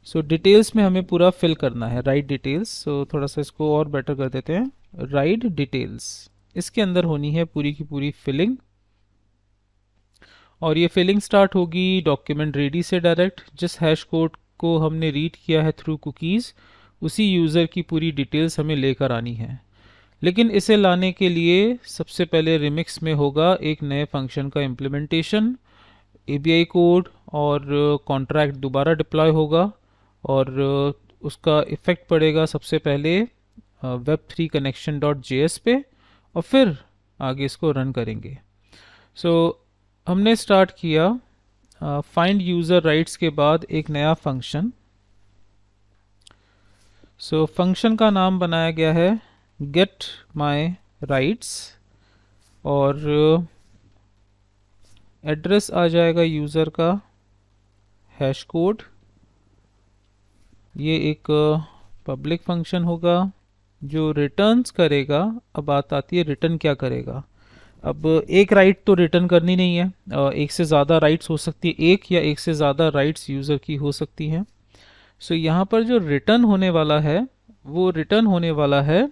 डिटेल्स में हमें पूरा फिल करना है राइट डिटेल्स। थोड़ा सा इसको और बेटर कर देते हैं। राइट डिटेल्स, इसके अंदर होनी है पूरी की पूरी फिलिंग। और ये फिलिंग स्टार्ट होगी डॉक्यूमेंट रेडी से डायरेक्ट। जिस हैश कोड को हमने रीड किया है थ्रू कुकीज़, उसी यूज़र की पूरी डिटेल्स हमें लेकर आनी है। लेकिन इसे लाने के लिए सबसे पहले रिमिक्स में होगा एक नए फंक्शन का इम्प्लीमेंटेशन। ABI कोड और कॉन्ट्रैक्ट दोबारा डिप्लॉय होगा और उसका इफ़ेक्ट पड़ेगा सबसे पहले web3 connection.js पे, और फिर आगे इसको रन करेंगे। हमने स्टार्ट किया फाइंड यूज़र राइट्स के बाद एक नया फंक्शन। फंक्शन का नाम बनाया गया है गेट माई राइट्स, और एड्रेस आ जाएगा यूज़र का, हैश कोड। ये एक पब्लिक फंक्शन होगा जो रिटर्न्स करेगा। अब बात आती है रिटर्न क्या करेगा। अब एक राइट तो रिटर्न करनी नहीं है, एक से ज़्यादा राइट्स हो सकती है, एक या एक से ज़्यादा राइट्स यूज़र की हो सकती हैं। यहाँ पर जो रिटर्न होने वाला है वो रिटर्न होने वाला है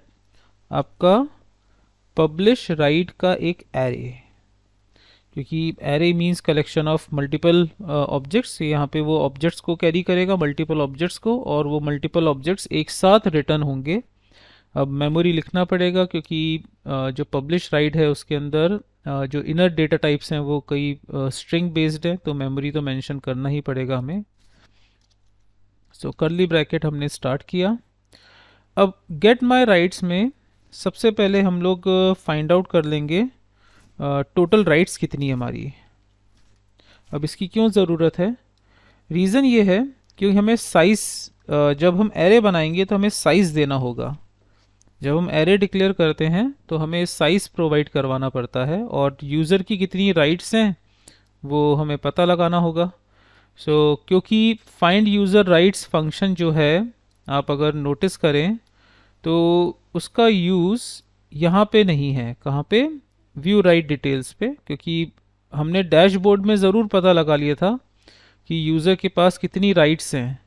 आपका पब्लिश राइट का एक एरे, क्योंकि array means collection of multiple objects. यहाँ पे वो ऑब्जेक्ट्स को कैरी करेगा, मल्टीपल ऑब्जेक्ट्स को, और वो मल्टीपल ऑब्जेक्ट्स एक साथ रिटर्न होंगे। अब मेमोरी लिखना पड़ेगा क्योंकि जो पब्लिश राइट है उसके अंदर जो इनर डेटा टाइप्स हैं वो कई स्ट्रिंग बेस्ड है, तो मेमोरी तो मेंशन करना ही पड़ेगा हमें। सो कर्ली ब्रैकेट हमने स्टार्ट किया। अब गेट माय राइट्स में सबसे पहले हम लोग फाइंड आउट कर लेंगे टोटल राइट्स कितनी है हमारी। अब इसकी क्यों ज़रूरत है? रीज़न ये है क्योंकि हमें साइज़, जब हम एरे बनाएंगे तो हमें साइज़ देना होगा। जब हम एरे डिक्लेयर करते हैं तो हमें साइज़ प्रोवाइड करवाना पड़ता है, और यूज़र की कितनी राइट्स हैं वो हमें पता लगाना होगा। क्योंकि फाइंड यूज़र राइट्स फंक्शन जो है, आप अगर नोटिस करें तो उसका यूज़ यहाँ पे नहीं है। कहाँ पे? व्यू राइट डिटेल्स पे, क्योंकि हमने डैशबोर्ड में ज़रूर पता लगा लिया था कि यूज़र के पास कितनी राइट्स हैं,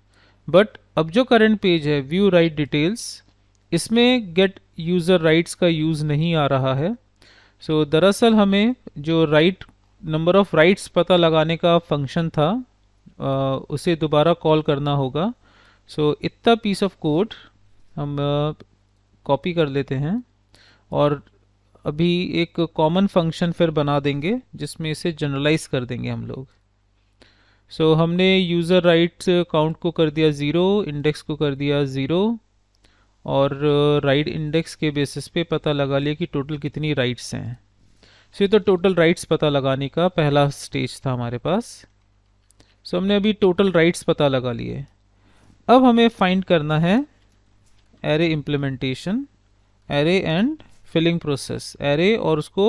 बट अब जो करंट पेज है व्यू राइट डिटेल्स, इसमें गेट यूज़र राइट्स का यूज़ नहीं आ रहा है। दरअसल हमें जो नंबर ऑफ़ राइट्स पता लगाने का फंक्शन था, उसे दोबारा कॉल करना होगा। इतना पीस ऑफ कोड हम कॉपी कर लेते हैं और अभी एक कॉमन फंक्शन फिर बना देंगे जिसमें इसे जनरलाइज कर देंगे हम लोग। हमने यूज़र राइट्स काउंट को कर दिया 0, इंडेक्स को कर दिया 0, और राइट इंडेक्स के बेसिस पे पता लगा लिया कि टोटल कितनी राइट्स हैं। ये तो टोटल राइट्स पता लगाने का पहला स्टेज था हमारे पास। हमने अभी टोटल राइट्स पता लगा लिए। अब हमें फाइंड करना है array implementation, array and filling process. Array और उसको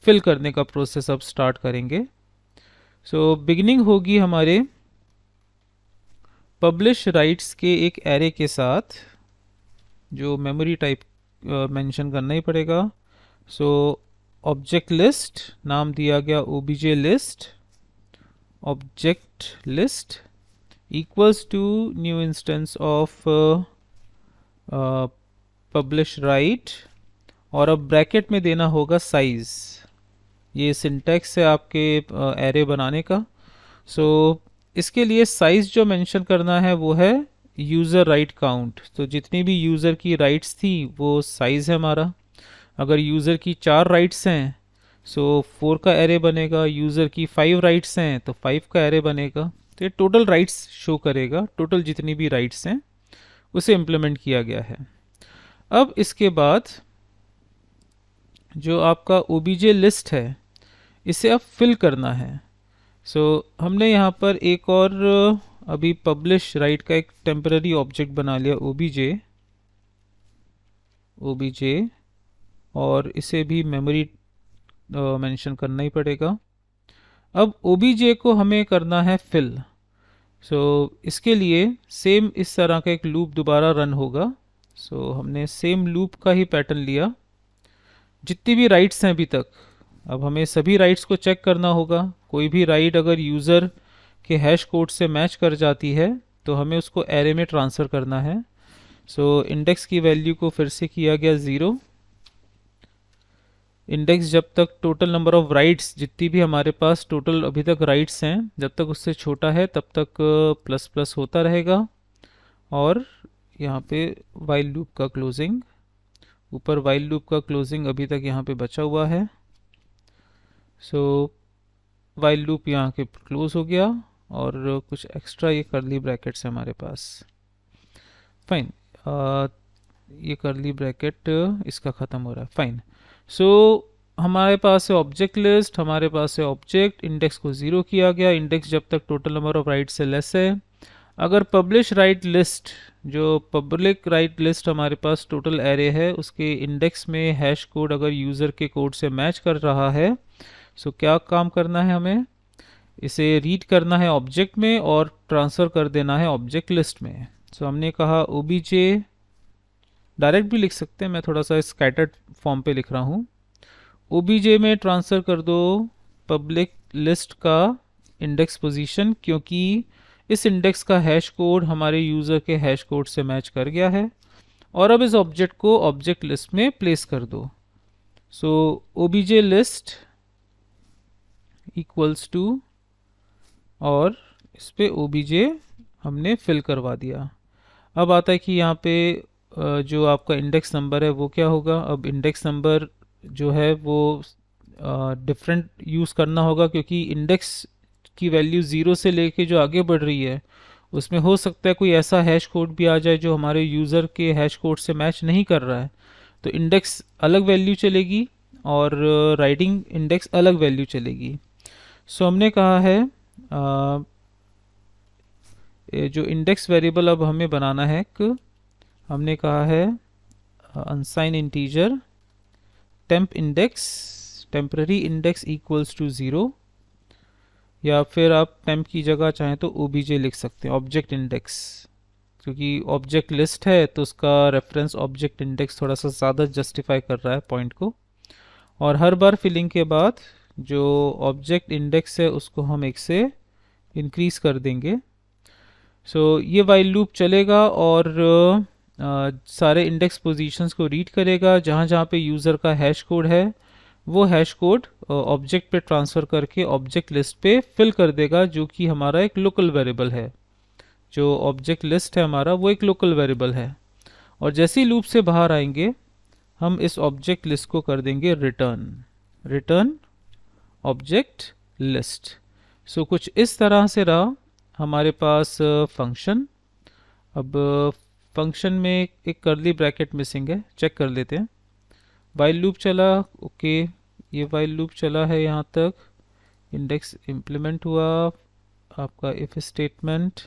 फिल करने का प्रोसेस अब स्टार्ट करेंगे। बिगिनिंग होगी हमारे पब्लिश राइट्स के एक एरे के साथ, जो मेमोरी टाइप मेंशन करना ही पड़ेगा। ऑब्जेक्ट लिस्ट नाम दिया गया obj लिस्ट, object list equals to new instance of publish right, और अब ब्रैकेट में देना होगा साइज। ये सिंटैक्स है आपके एरे बनाने का। इसके लिए साइज जो मेंशन करना है वो है यूज़र राइट काउंट। तो जितनी भी यूज़र की राइट्स थी वो साइज़ है हमारा। अगर यूज़र की 4 राइट्स हैं 4 का एरे बनेगा, यूज़र की 5 राइट्स हैं तो 5 का एरे बनेगा। तो ये टोटल राइट्स शो करेगा, टोटल जितनी भी राइट्स हैं उसे इम्प्लीमेंट किया गया है। अब इसके बाद जो आपका obj लिस्ट है इसे अब फिल करना है। हमने यहाँ पर एक और अभी पब्लिश राइट का एक टेम्पररी ऑब्जेक्ट बना लिया obj, और इसे भी मेमोरी मेंशन करना ही पड़ेगा। अब obj को हमें करना है फिल। इसके लिए सेम इस तरह का एक लूप दोबारा रन होगा। हमने सेम लूप का ही पैटर्न लिया। जितनी भी राइट्स हैं अभी तक, अब हमें सभी राइट्स को चेक करना होगा। कोई भी राइट अगर यूज़र के हैश कोड से मैच कर जाती है तो हमें उसको एरे में ट्रांसफ़र करना है। इंडेक्स की वैल्यू को फिर से किया गया 0। इंडेक्स जब तक टोटल नंबर ऑफ़ राइट्स, जितनी भी हमारे पास टोटल अभी तक राइट्स हैं, जब तक उससे छोटा है तब तक प्लस प्लस होता रहेगा। और यहाँ पे वाइल लूप का क्लोजिंग, ऊपर वाइल लूप का क्लोजिंग अभी तक यहाँ पे बचा हुआ है। वाइल लूप यहाँ के क्लोज हो गया, और कुछ एक्स्ट्रा ये कर्ली ब्रैकेट्स है हमारे पास। फाइन, ये कर्ली ब्रैकेट इसका ख़त्म हो रहा है। फाइन। हमारे पास है ऑब्जेक्ट लिस्ट, हमारे पास है ऑब्जेक्ट, इंडेक्स को 0 किया गया। इंडेक्स जब तक टोटल नंबर ऑफ राइट से लेस है। अगर पब्लिश राइट लिस्ट, जो पब्लिक राइट लिस्ट हमारे पास टोटल एरे है, उसके इंडेक्स में हैश कोड अगर यूज़र के कोड से मैच कर रहा है, क्या काम करना है हमें? इसे रीड करना है ऑब्जेक्ट में और ट्रांसफ़र कर देना है ऑब्जेक्ट लिस्ट में। हमने कहा obj, डायरेक्ट भी लिख सकते हैं, मैं थोड़ा सा स्कैटर्ड फॉर्म पे लिख रहा हूँ। obj में ट्रांसफ़र कर दो पब्लिक लिस्ट का इंडेक्स पोजीशन, क्योंकि इस इंडेक्स का हैश कोड हमारे यूज़र के हैश कोड से मैच कर गया है। और अब इस ऑब्जेक्ट को ऑब्जेक्ट लिस्ट में प्लेस कर दो। obj लिस्ट इक्वल्स टू, और इस पे obj हमने फिल करवा दिया। अब आता है कि यहाँ पे जो आपका इंडेक्स नंबर है वो क्या होगा। अब इंडेक्स नंबर जो है वो डिफरेंट यूज़ करना होगा, क्योंकि इंडेक्स की वैल्यू ज़ीरो से लेके जो आगे बढ़ रही है उसमें हो सकता है कोई ऐसा हैश कोड भी आ जाए जो हमारे यूज़र के हैश कोड से मैच नहीं कर रहा है। तो इंडेक्स अलग वैल्यू चलेगी और राइटिंग इंडेक्स अलग वैल्यू चलेगी। सो हमने कहा है ये जो इंडेक्स वेरिएबल अब हमें बनाना है, हमने कहा है unsigned integer temp index, temporary index equals to zero, या फिर आप टेम्प की जगह चाहें तो ओबीजे लिख सकते हैं, ऑब्जेक्ट इंडेक्स, क्योंकि ऑब्जेक्ट लिस्ट है तो उसका रेफरेंस ऑब्जेक्ट इंडेक्स थोड़ा सा ज़्यादा जस्टिफाई कर रहा है पॉइंट को। और हर बार फिलिंग के बाद जो ऑब्जेक्ट इंडेक्स है उसको हम एक से इंक्रीज कर देंगे। सो ये वाइल लूप चलेगा और सारे इंडेक्स पोजीशंस को रीड करेगा, जहाँ जहाँ पे यूज़र का हैश कोड है वो हैश कोड ऑब्जेक्ट पे ट्रांसफ़र करके ऑब्जेक्ट लिस्ट पे फिल कर देगा, जो कि हमारा एक लोकल वेरिएबल है। जो ऑब्जेक्ट लिस्ट है हमारा वो एक लोकल वेरिएबल है। और जैसे ही लूप से बाहर आएंगे हम इस ऑब्जेक्ट लिस्ट को कर देंगे रिटर्न, रिटर्न ऑब्जेक्ट लिस्ट। सो कुछ इस तरह से रहा हमारे पास फंक्शन। अब फंक्शन में एक कर्ली ब्रैकेट मिसिंग है, चेक कर लेते हैं। वाइल लूप चला, ओके, ये वाइल लूप चला है यहाँ तक, इंडेक्स इम्प्लीमेंट हुआ, आपका इफ स्टेटमेंट,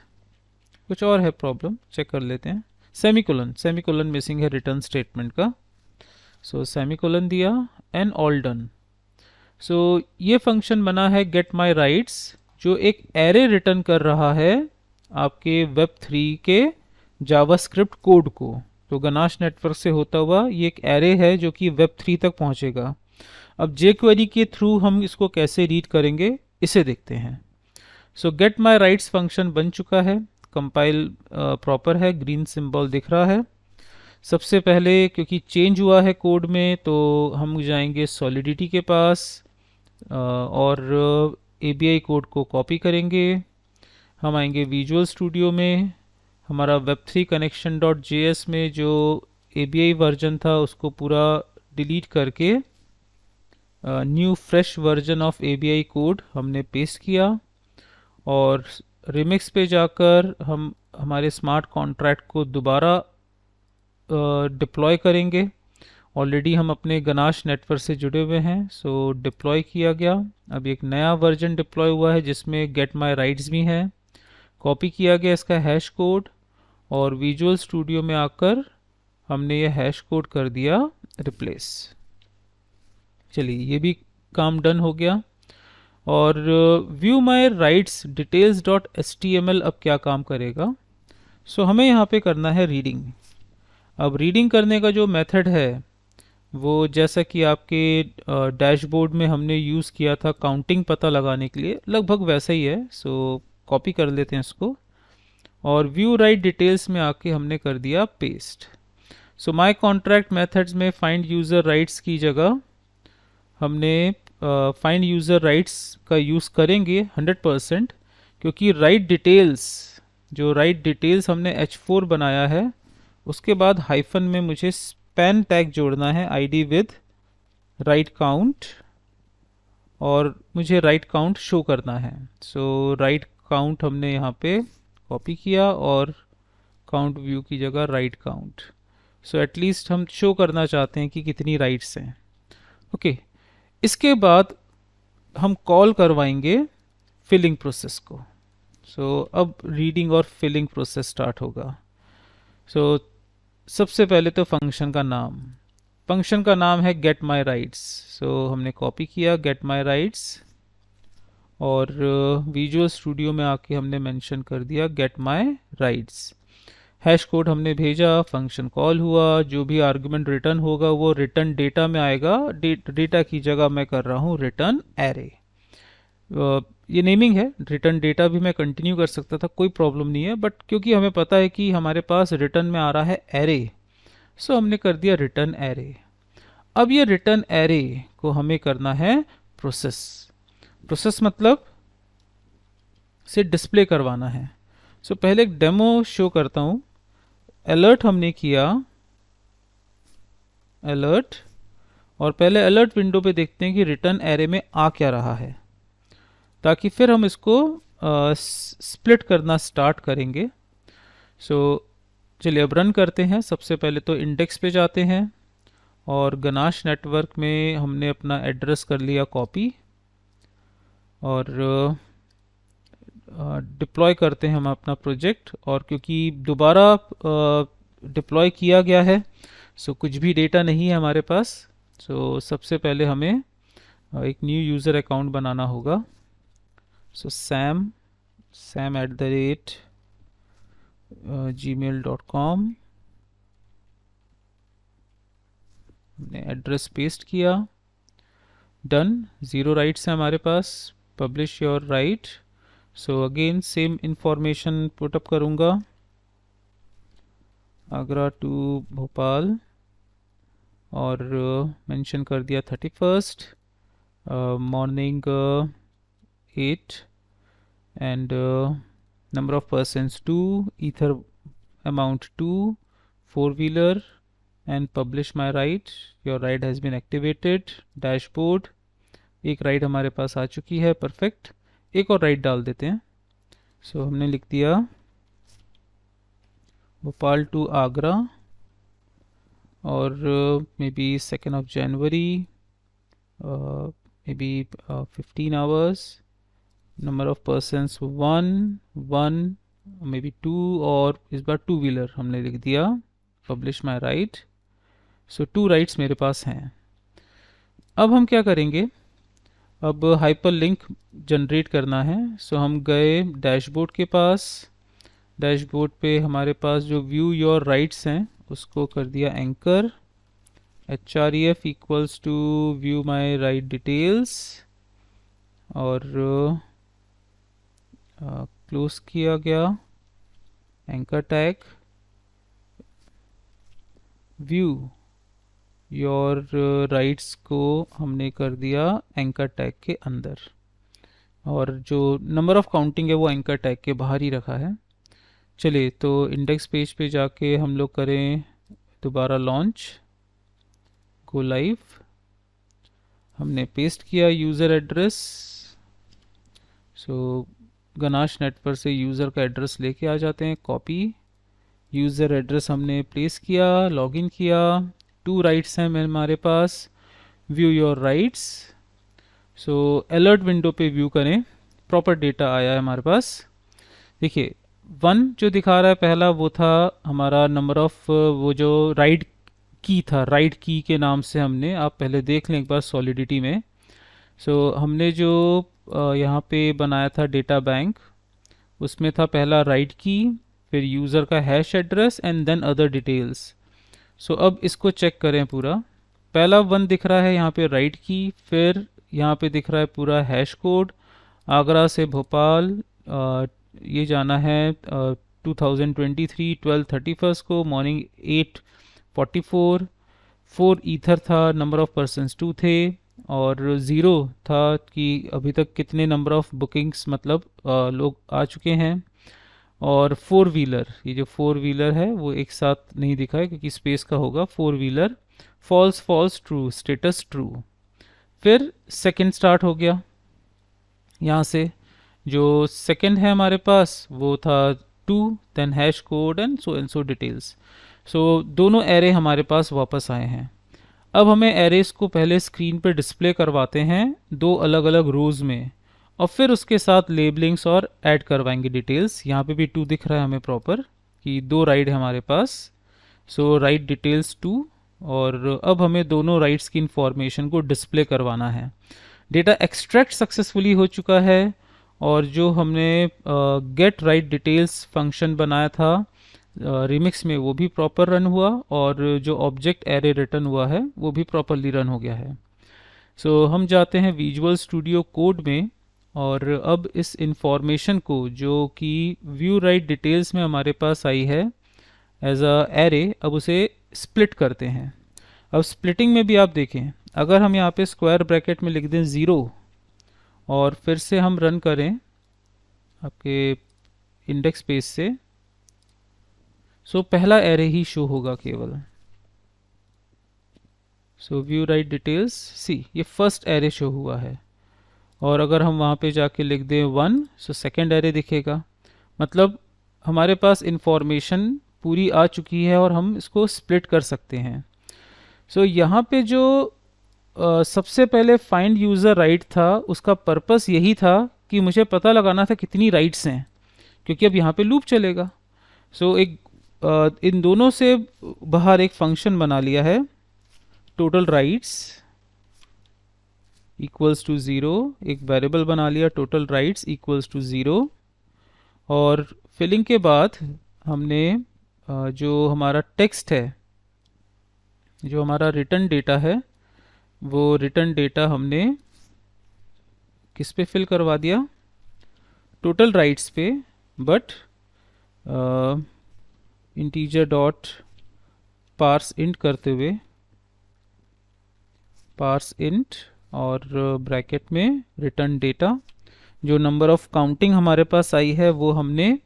कुछ और है प्रॉब्लम, चेक कर लेते हैं। सेमीकोलन, सेमीकोलन मिसिंग है रिटर्न स्टेटमेंट का। सो सेमीकोलन दिया एंड ऑल डन। सो ये फंक्शन बना है गेट माई राइट्स, जो एक एरे रिटर्न कर रहा है आपके वेब3 के जावास्क्रिप्ट कोड को। तो गनाश नेटवर्क से होता हुआ ये एक एरे है जो कि वेब3 तक पहुंचेगा। अब jQuery के थ्रू हम इसको कैसे रीड करेंगे इसे देखते हैं। सो गेट माई राइट्स फंक्शन बन चुका है, कंपाइल प्रॉपर है, ग्रीन सिंबल दिख रहा है। सबसे पहले क्योंकि चेंज हुआ है कोड में तो हम जाएंगे सॉलिडिटी के पास और ABI कोड को कॉपी करेंगे। हम आएंगे विजुअल स्टूडियो में, हमारा web3 connection.js में जो ABI वर्जन था उसको पूरा डिलीट करके new fresh version of ABI code हमने पेस्ट किया। और रिमिक्स पे जाकर हम हमारे स्मार्ट कॉन्ट्रैक्ट को दोबारा डिप्लॉय करेंगे। ऑलरेडी हम अपने गनाश नेटवर्क से जुड़े हुए हैं, सो डिप्लॉय किया गया। अब एक नया वर्जन डिप्लॉय हुआ है जिसमें गेट माई राइट्स भी है, कॉपी किया गया इसका हैश कोड और विजुअल स्टूडियो में आकर हमने ये हैश कोड कर दिया रिप्लेस। चलिए ये भी काम डन हो गया। और व्यू माई राइट्स डिटेल्स डॉट HTML अब क्या काम करेगा। सो हमें यहाँ पे करना है रीडिंग। अब रीडिंग करने का जो मेथड है वो जैसा कि आपके डैशबोर्ड में हमने यूज़ किया था काउंटिंग पता लगाने के लिए, लगभग वैसा ही है। सो कॉपी कर लेते हैं इसको और व्यू राइट डिटेल्स में आके हमने कर दिया paste. So my contract methods में फाइंड यूज़र राइट्स की जगह हमने फाइंड यूज़र राइट्स का यूज़ करेंगे 100%, क्योंकि राइट डिटेल्स, जो राइट डिटेल्स हमने H4 बनाया है उसके बाद हाइफन में मुझे स्पैन टैग जोड़ना है ID विद राइट काउंट और मुझे राइट काउंट शो करना है। सो राइट काउंट हमने यहाँ पे कॉपी किया और काउंट व्यू की जगह राइट काउंट। सो एटलीस्ट हम शो करना चाहते हैं कि कितनी राइट्स हैं। ओके, इसके बाद हम कॉल करवाएंगे फिलिंग प्रोसेस को। सो अब रीडिंग और फिलिंग प्रोसेस स्टार्ट होगा। सो सबसे पहले तो फंक्शन का नाम, फंक्शन का नाम है गेट माई राइट्स। सो हमने कॉपी किया गेट माई राइट्स और विजुअल स्टूडियो में आके हमने मेंशन कर दिया get my rights. Hash code हमने भेजा, फंक्शन कॉल हुआ, जो भी आर्गुमेंट रिटर्न होगा वो रिटर्न डेटा में आएगा। डेटा की जगह मैं कर रहा हूँ रिटर्न एरे। ये नेमिंग है, रिटर्न डेटा भी मैं कंटिन्यू कर सकता था, कोई प्रॉब्लम नहीं है, बट क्योंकि हमें पता है कि हमारे पास रिटर्न में आ रहा है एरे, सो हमने कर दिया रिटर्न एरे। अब ये रिटर्न एरे को हमें करना है प्रोसेस। प्रोसेस मतलब से डिस्प्ले करवाना है। सो पहले एक डेमो शो करता हूँ। अलर्ट हमने किया, अलर्ट, और पहले अलर्ट विंडो पे देखते हैं कि रिटर्न एरे में आ क्या रहा है, ताकि फिर हम इसको स्प्लिट करना स्टार्ट करेंगे। सो चलिए अब रन करते हैं। सबसे पहले तो इंडेक्स पे जाते हैं और गनाश नेटवर्क में हमने अपना एड्रेस कर लिया कॉपी, और डिप्लॉय करते हैं हम अपना प्रोजेक्ट। और क्योंकि दोबारा डिप्लॉय किया गया है, सो कुछ भी डेटा नहीं है हमारे पास। सो सबसे पहले हमें एक न्यू यूज़र अकाउंट बनाना होगा। सो sam@gmail.com, हमने एड्रेस पेस्ट किया, डन। 0 राइट्स है हमारे पास, publish your ride. So again same information put up करूँगा, आगरा टू भोपाल, और मेंशन कर दिया 31st morning 8, and number of persons 2, ether amount 2, 4-wheeler, and publish my ride. Your ride has been activated. Dashboard, एक ride हमारे पास आ चुकी है, परफेक्ट। एक और राइट डाल देते हैं। सो हमने लिख दिया भोपाल टू आगरा, और may be 2nd of January, may be 15 hours, number of persons 1, may be 2, और इस बार 2-wheeler हमने लिख दिया, publish my ride. So 2 rights मेरे पास हैं। अब हम क्या करेंगे, अब हाइपर लिंक जनरेट करना है। सो हम गए डैशबोर्ड के पास, डैशबोर्ड पे हमारे पास जो व्यू योर राइट्स हैं उसको कर दिया anchor, href equals to view my right details, और क्लोज किया गया anchor tag. View your rights को हमने कर दिया एंकर टैग के अंदर, और जो नंबर ऑफ काउंटिंग है वो एंकर टैग के बाहर ही रखा है। चलिए तो इंडेक्स पेज पे जाके हम लोग करें दोबारा लॉन्च, गो लाइव। हमने पेस्ट किया user address. So Ganache network से यूज़र का एड्रेस लेके आ जाते हैं, कॉपी, यूज़र एड्रेस हमने प्लेस किया, लॉगिन किया। 2 राइट्स हैं हमारे पास, view your rides. So alert window पे व्यू करें, प्रॉपर डेटा आया है हमारे पास। देखिए 1 जो दिखा रहा है पहला, वो था हमारा नंबर ऑफ, वो जो राइट की था, राइट की के नाम से हमने, आप पहले देख लें एक बार सॉलिडिटी में। सो हमने जो यहाँ पे बनाया था डेटा बैंक, उसमें था पहला राइट की, फिर यूज़र का hash address, and then other details. So अब इसको चेक करें पूरा। पहला 1 दिख रहा है यहाँ पे राइट की, फिर यहाँ पे दिख रहा है पूरा हैश कोड, आगरा से भोपाल, ये जाना है 2023 12/31 को, मॉर्निंग 8:44, 4 ईथर था, नंबर ऑफ पर्सन्स 2 थे, और 0 था कि अभी तक कितने नंबर ऑफ बुकिंग्स मतलब लोग आ चुके हैं। और 4-wheeler, ये जो 4-wheeler है वो एक साथ नहीं दिखा है क्योंकि स्पेस का होगा। 4-wheeler, false false true, status true. फिर सेकंड स्टार्ट हो गया, यहाँ से जो सेकंड है हमारे पास वो था 2, then hash code and so details. So दोनों एरे हमारे पास वापस आए हैं। अब हमें एरेस को पहले स्क्रीन पर डिस्प्ले करवाते हैं 2 अलग अलग रोज़ में, और फिर उसके साथ लेबलिंग्स और ऐड करवाएंगे डिटेल्स। यहाँ पे भी 2 दिख रहा है हमें प्रॉपर कि 2 राइट है हमारे पास। सो राइट डिटेल्स 2, और अब हमें दोनों राइट्स की इंफॉर्मेशन को डिस्प्ले करवाना है। डेटा एक्सट्रैक्ट सक्सेसफुली हो चुका है, और जो हमने गेट राइट डिटेल्स फंक्शन बनाया था रिमिक्स में वो भी प्रॉपर रन हुआ, और जो ऑब्जेक्ट एरे रिटर्न हुआ है वो भी प्रॉपरली रन हो गया है। सो हम जाते हैं विजुअल स्टूडियो कोड में, और अब इस इंफॉर्मेशन को जो कि व्यू राइट डिटेल्स में हमारे पास आई है एज अ एरे, अब उसे स्प्लिट करते हैं। अब स्प्लिटिंग में भी आप देखें, अगर हम यहाँ पे स्क्वायर ब्रैकेट में लिख दें 0 और फिर से हम रन करें आपके इंडेक्स पेज से, सो पहला एरे ही शो होगा केवल। सो व्यू राइट डिटेल्स, सी ये फर्स्ट एरे शो हुआ है, और अगर हम वहाँ पे जाके लिख दें 1, सो सेकेंड एरे दिखेगा। मतलब हमारे पास इंफॉर्मेशन पूरी आ चुकी है और हम इसको स्प्लिट कर सकते हैं। सो यहाँ पे जो सबसे पहले फाइंड यूज़र राइट था, उसका पर्पस यही था कि मुझे पता लगाना था कितनी राइट्स हैं, क्योंकि अब यहाँ पे लूप चलेगा। सो एक इन दोनों से बाहर एक फंक्शन बना लिया है, टोटल राइट्स इक्वल्स टू 0, एक वेरिएबल बना लिया टोटल राइट्स इक्वल्स टू 0, और फिलिंग के बाद हमने जो हमारा टेक्स्ट है, जो हमारा रिटर्न डेटा है, वो रिटर्न डेटा हमने किस पे फिल करवा दिया, टोटल राइट्स पे, but integer dot parse int करते हुए, पार्स इंट और ब्रैकेट में रिटर्न डेटा, जो नंबर ऑफ काउंटिंग हमारे पास आई है वो हमने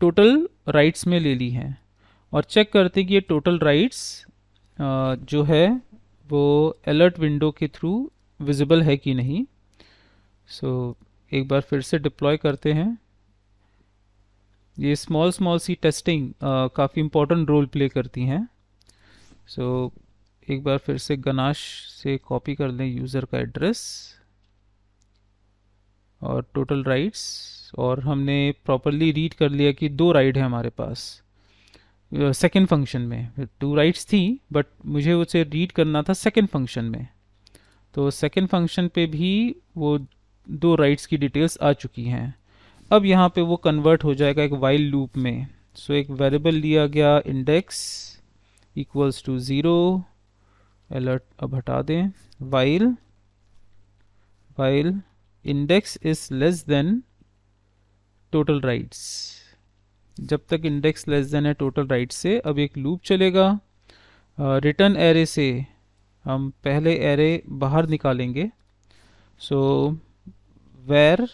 टोटल राइट्स में ले ली है, और चेक करते हैं कि ये टोटल राइट्स जो है वो अलर्ट विंडो के थ्रू विजिबल है कि नहीं। सो एक बार फिर से डिप्लॉय करते हैं। ये स्मॉल स्मॉल सी टेस्टिंग काफ़ी इम्पोर्टेंट रोल प्ले करती हैं। सो एक बार फिर से गनाश से कॉपी कर लें यूज़र का एड्रेस और टोटल राइट्स, और हमने प्रॉपरली रीड कर लिया कि 2 राइट है हमारे पास। सेकेंड फंक्शन में 2 राइट्स थी, बट मुझे उसे रीड करना था सेकेंड फंक्शन में, तो सेकेंड फंक्शन पे भी वो 2 राइट्स की डिटेल्स आ चुकी हैं। अब यहाँ पे वो कन्वर्ट हो जाएगा एक वाइल लूप में। सो एक वेरिएबल लिया गया इंडेक्स इक्वल्स टू 0, अलर्ट अब हटा दें, while index is less than total rights. जब तक इंडेक्स लेस देन है टोटल राइट्स से, अब एक लूप चलेगा। रिटर्न एरे से हम पहले एरे बाहर निकालेंगे। सो वेर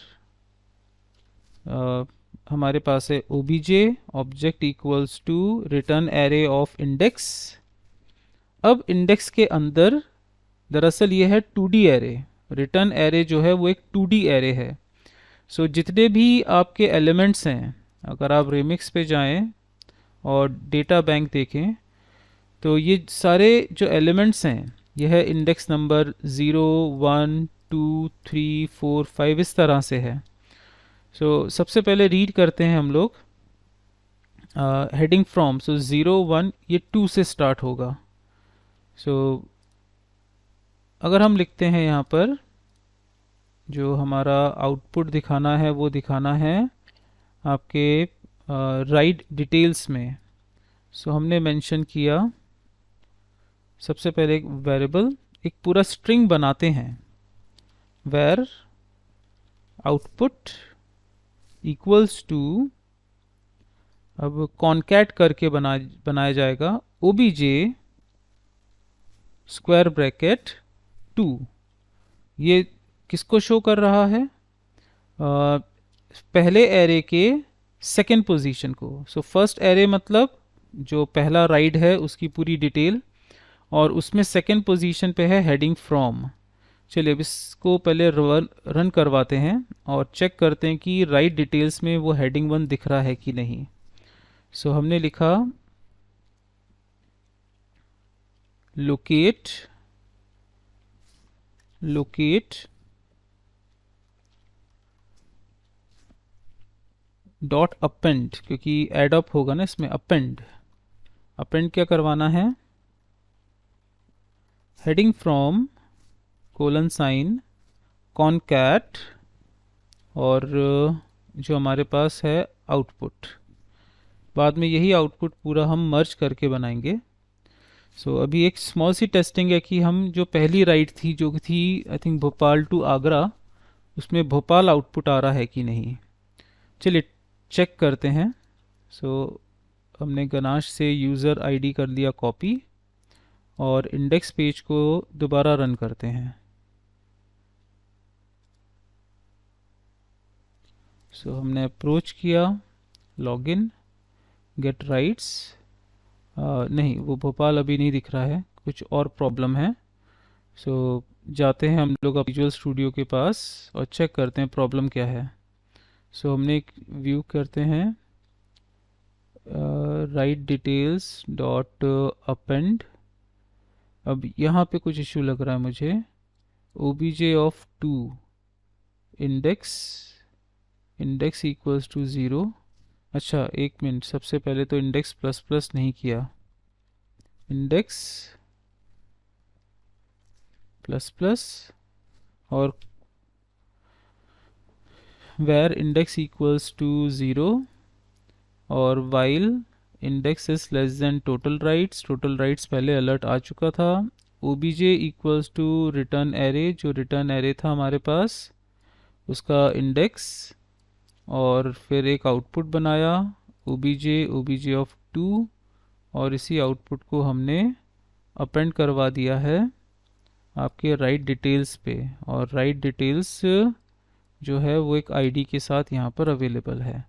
हमारे पास है obj object equals to return array of index. अब इंडेक्स के अंदर दरअसल ये है 2D एरे, रिटर्न एरे जो है वो एक 2D एरे है। सो जितने भी आपके एलिमेंट्स हैं, अगर आप रिमिक्स पे जाएं और डेटा बैंक देखें, तो ये सारे जो एलिमेंट्स हैं यह है इंडेक्स नंबर 0, 1, 2, 3, 4, 5 इस तरह से है। सो सबसे पहले रीड करते हैं हम लोग हेडिंग फ्रॉम। सो 0, 1 ये 2 से स्टार्ट होगा। सो अगर हम लिखते हैं यहाँ पर जो हमारा आउटपुट दिखाना है वो दिखाना है आपके राइट डिटेल्स में। सो हमने मेंशन किया सबसे पहले एक वेरिएबल, एक पूरा स्ट्रिंग बनाते हैं, वेर आउटपुट इक्वल्स टू, अब कॉन्कैट करके बनाया जाएगा obj स्क्वायर ब्रैकेट 2। ये किसको शो कर रहा है, पहले एरे के सेकेंड पोजीशन को। सो फर्स्ट एरे मतलब जो पहला राइड है उसकी पूरी डिटेल, और उसमें सेकेंड पोजीशन पे है हेडिंग फ्रॉम। चलिए अब इसको पहले रन करवाते हैं और चेक करते हैं कि राइट डिटेल्स में वो हेडिंग 1 दिख रहा है कि नहीं। सो हमने लिखा लोकेट डॉट अपेंड, क्योंकि एड अप होगा ना इसमें, अपेंड क्या करवाना है, heading from colon sign concat, और जो हमारे पास है आउटपुट। बाद में यही आउटपुट पूरा हम मर्ज करके बनाएंगे। सो अभी एक स्मॉल सी टेस्टिंग है कि हम जो पहली राइट थी जो थी I think Bhopal to Agra, उसमें भोपाल आउटपुट आ रहा है कि नहीं। चलिए चेक करते हैं। सो हमने गनाश से यूज़र आईडी कर लिया कॉपी, और इंडेक्स पेज को दोबारा रन करते हैं। सो हमने अप्रोच किया, लॉगिन, गेट राइट्स, नहीं वो भोपाल अभी नहीं दिख रहा है, कुछ और प्रॉब्लम है। सो जाते हैं हम लोग अब विजुअल स्टूडियो के पास और चेक करते हैं प्रॉब्लम क्या है। सो हमने एक व्यू करते हैं राइट डिटेल्स डॉट अपेंड। अब यहाँ पे कुछ इशू लग रहा है मुझे। obj of 2 index index equals to 0। अच्छा एक मिनट, सबसे पहले तो इंडेक्स प्लस प्लस नहीं किया, इंडेक्स प्लस प्लस और where index equals to 0 और while index is less than total rights पहले अलर्ट आ चुका था। obj equals to return array, जो रिटर्न array था हमारे पास उसका इंडेक्स, और फिर एक आउटपुट बनाया obj ऑफ 2, और इसी आउटपुट को हमने अपेंड करवा दिया है आपके राइट डिटेल्स पे। और राइट डिटेल्स जो है वो एक आईडी के साथ यहाँ पर अवेलेबल है।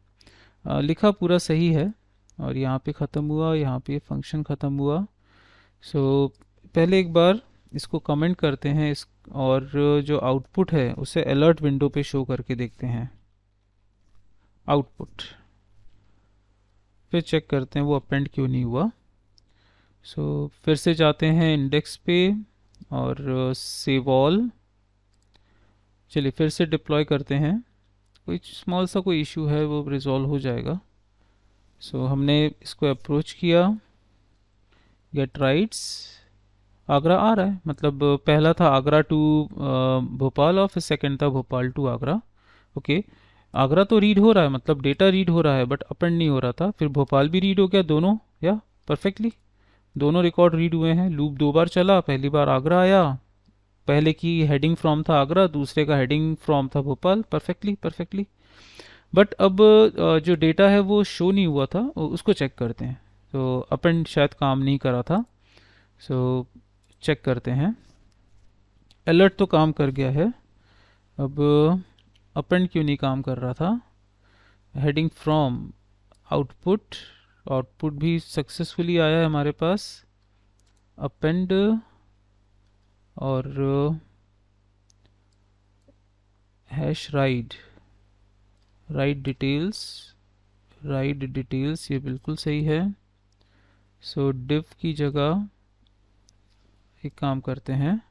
लिखा पूरा सही है और यहाँ पे ख़त्म हुआ, यहाँ पे फंक्शन ख़त्म हुआ। सो पहले एक बार इसको कमेंट करते हैं इस, और जो आउटपुट है उसे अलर्ट विंडो पे शो करके देखते हैं आउटपुट, फिर चेक करते हैं वो अपेंड क्यों नहीं हुआ। सो फिर से जाते हैं इंडेक्स पे और सेव ऑल। चलिए फिर से डिप्लॉय करते हैं, कोई स्मॉल सा कोई इशू है वो रिजॉल्व हो जाएगा। सो हमने इसको अप्रोच किया, गेट राइट्स आगरा आ रहा है, मतलब पहला था आगरा टू भोपाल और फिर सेकंड था भोपाल टू आगरा। ओके, आगरा तो रीड हो रहा है, मतलब डेटा रीड हो रहा है, बट अपेंड नहीं हो रहा था। फिर भोपाल भी रीड हो गया, दोनों या परफेक्टली दोनों रिकॉर्ड रीड हुए हैं। लूप दो बार चला, पहली बार आगरा आया, पहले की हेडिंग फ्रॉम था आगरा, दूसरे का हेडिंग फ्रॉम था भोपाल, परफेक्टली परफेक्टली। बट अब जो डेटा है वो शो नहीं हुआ था, उसको चेक करते हैं। तो अपेंड शायद काम नहीं करा था, सो चेक करते हैं। अलर्ट तो काम कर गया है, अब अपेंड क्यों नहीं काम कर रहा था। हेडिंग फ्रॉम आउटपुट, आउटपुट भी सक्सेसफुली आया है हमारे पास। अपेंड और हैश राइट, राइट डिटेल्स ये बिल्कुल सही है। सो div की जगह एक काम करते हैं,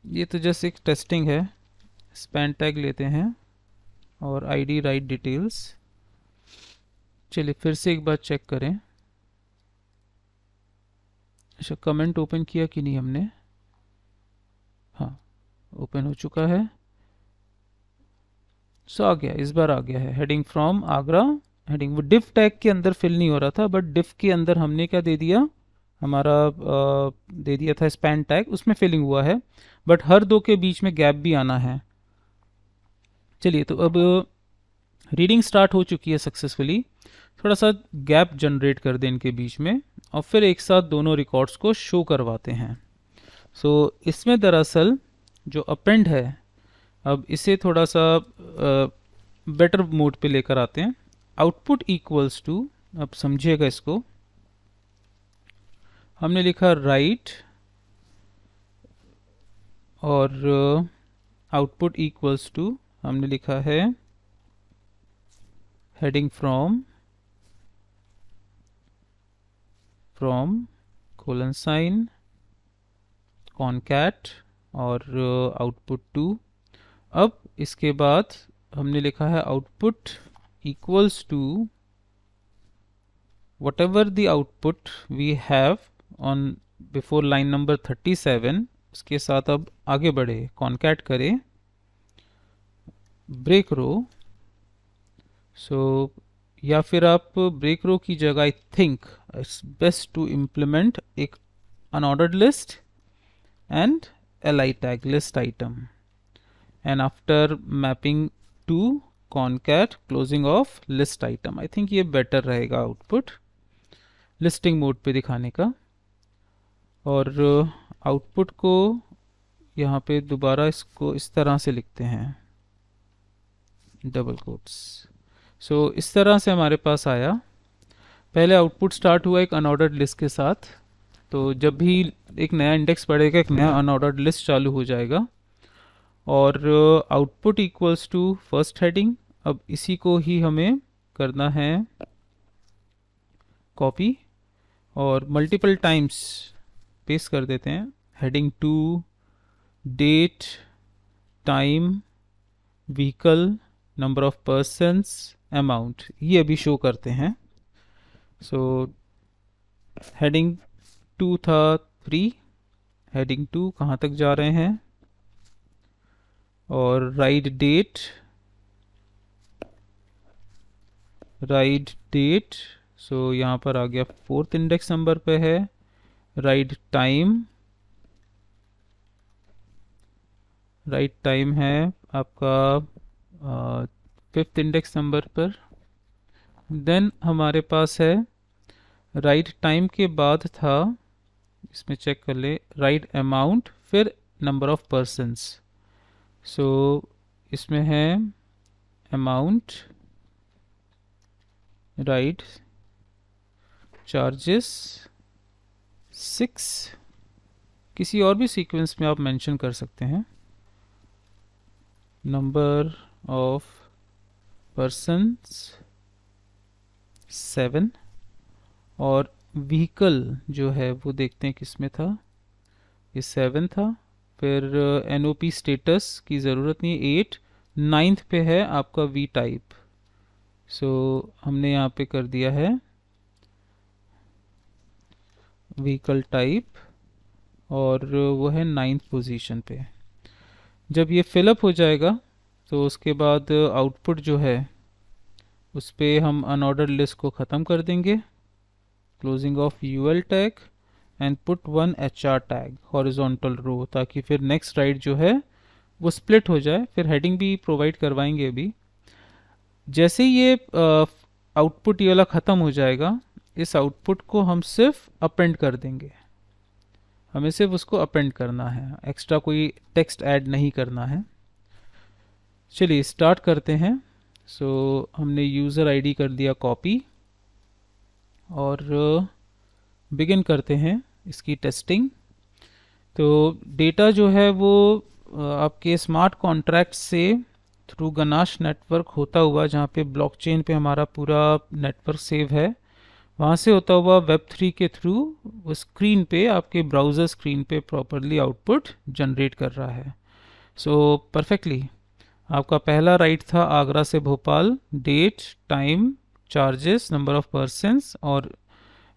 ये तो जस्ट एक टेस्टिंग है, स्पैन टैग लेते हैं और आईडी राइट डिटेल्स। चलिए फिर से एक बार चेक करें। अच्छा कमेंट ओपन किया कि नहीं हमने, हाँ ओपन हो चुका है। सो आ गया, इस बार आ गया है हेडिंग फ्रॉम आगरा। हेडिंग वो डिफ टैग के अंदर फिल नहीं हो रहा था, बट डिफ के अंदर हमने क्या दे दिया, हमारा दे दिया था स्पैन टैग, उसमें फिलिंग हुआ है। बट हर दो के बीच में गैप भी आना है। चलिए तो अब रीडिंग स्टार्ट हो चुकी है सक्सेसफुली, थोड़ा सा गैप जनरेट कर दें इनके बीच में और फिर एक साथ दोनों रिकॉर्ड्स को शो करवाते हैं। सो इसमें दरअसल जो अपेंड है, अब इसे थोड़ा सा बेटर मोड पे लेकर आते हैं। आउटपुट इक्वल्स टू, अब समझिएगा इसको, हमने लिखा राइट और आउटपुट इक्वल्स टू हमने लिखा है heading from colon sign concat और आउटपुट 2। अब इसके बाद हमने लिखा है output equals to whatever the output we have on before line number 37। उसके साथ अब आगे बढ़े, कॉनकैट करें ब्रेक रो। सो या फिर आप ब्रेक रो की जगह I think it's best to implement एक unordered list and li tag list item, and after mapping to concat closing of list item। I think ये बेटर रहेगा आउटपुट लिस्टिंग मोड पे दिखाने का। और आउटपुट को यहाँ पे दोबारा इसको इस तरह से लिखते हैं, डबल कोट्स। सो इस तरह से हमारे पास आया। पहले आउटपुट स्टार्ट हुआ एक अनऑर्डर्ड लिस्ट के साथ, तो जब भी एक नया इंडेक्स पढ़ेगा एक नया अनऑर्डर्ड लिस्ट चालू हो जाएगा। और output equals to first heading, अब इसी को ही हमें करना है कॉपी और मल्टीपल टाइम्स पेस्ट कर देते हैं। Heading 2, date, time, vehicle, number of persons, amount, ये अभी शो करते हैं। सो हेडिंग 2 था 3, हेडिंग 2 कहाँ तक जा रहे हैं, और राइट डेट, सो यहाँ पर आ गया 4th इंडेक्स नंबर पे है। राइट टाइम है आपका 5th इंडेक्स नंबर पर। देन हमारे पास है राइट टाइम के बाद था, इसमें चेक कर ले, राइट अमाउंट, फिर नंबर ऑफ पर्सन्स। सो इसमें है अमाउंट, राइट चार्जेस 6, किसी और भी सीक्वेंस में आप मेंशन कर सकते हैं। नंबर ऑफ पर्सन्स 7, और व्हीकल जो है वो देखते हैं किस में था, ये 7 था। फिर NOP स्टेटस की ज़रूरत नहीं, 8, 9th पे है आपका वी टाइप। सो हमने यहाँ पे कर दिया है व्हीकल टाइप, और वो है 9th पोजीशन पे। जब ये फिलअप हो जाएगा तो उसके बाद आउटपुट जो है उस पर हम अनऑर्डर लिस्ट को ख़त्म कर देंगे। Closing of UL tag and put 1 HR tag horizontal row, ताकि फिर नेक्स्ट राइट जो है वो स्प्लिट हो जाए। फिर हेडिंग भी प्रोवाइड करवाएंगे अभी। जैसे ही ये आउटपुट ये वाला ख़त्म हो जाएगा, इस आउटपुट को हम सिर्फ अपेंड कर देंगे, हमें सिर्फ उसको अपेंड करना है, एक्स्ट्रा कोई टेक्स्ट ऐड नहीं करना है। चलिए स्टार्ट करते हैं। सो हमने यूज़र आईडी कर दिया कॉपी, और बिगिन करते हैं इसकी टेस्टिंग। तो डेटा जो है वो आपके स्मार्ट कॉन्ट्रैक्ट से थ्रू गनाश नेटवर्क होता हुआ, जहाँ पे ब्लॉकचेन पे हमारा पूरा नेटवर्क सेव है, वहाँ से होता हुआ Web3 के थ्रू वो स्क्रीन पे, आपके ब्राउज़र स्क्रीन पे प्रॉपरली आउटपुट जनरेट कर रहा है। सो परफेक्टली आपका पहला राइट था आगरा से Bhopal, date, time, charges, number of persons, और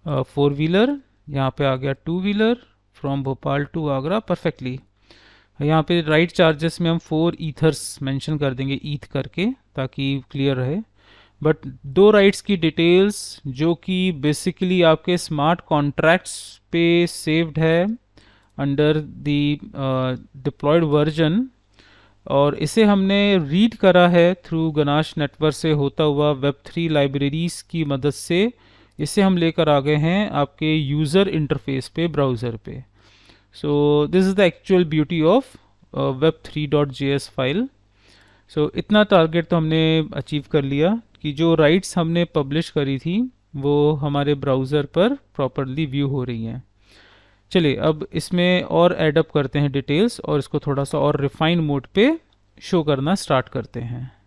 4 व्हीलर, यहाँ पे आ गया 2 wheeler from Bhopal to Agra. Perfectly यहाँ पे राइट चार्जेस में हम 4 ईथर्स मेंशन कर देंगे, ईथ करके, ताकि क्लियर रहे। बट 2 राइट्स की डिटेल्स जो कि बेसिकली आपके स्मार्ट कॉन्ट्रैक्ट्स पे सेव्ड है अंडर दी डिप्लॉयड वर्जन, और इसे हमने रीड करा है थ्रू गनाश नेटवर्क से होता हुआ Web3 लाइब्रेरीज की मदद से। इसे हम लेकर आ गए हैं आपके यूज़र इंटरफेस पे, ब्राउज़र पे। So this is the actual beauty of web3.js file. So इतना टारगेट तो हमने अचीव कर लिया कि जो राइट्स हमने पब्लिश करी थी वो हमारे ब्राउज़र पर प्रॉपरली व्यू हो रही हैं। चलिए अब इसमें और ऐड अप करते हैं डिटेल्स, और इसको थोड़ा सा और रिफाइन मोड पे शो करना स्टार्ट करते हैं।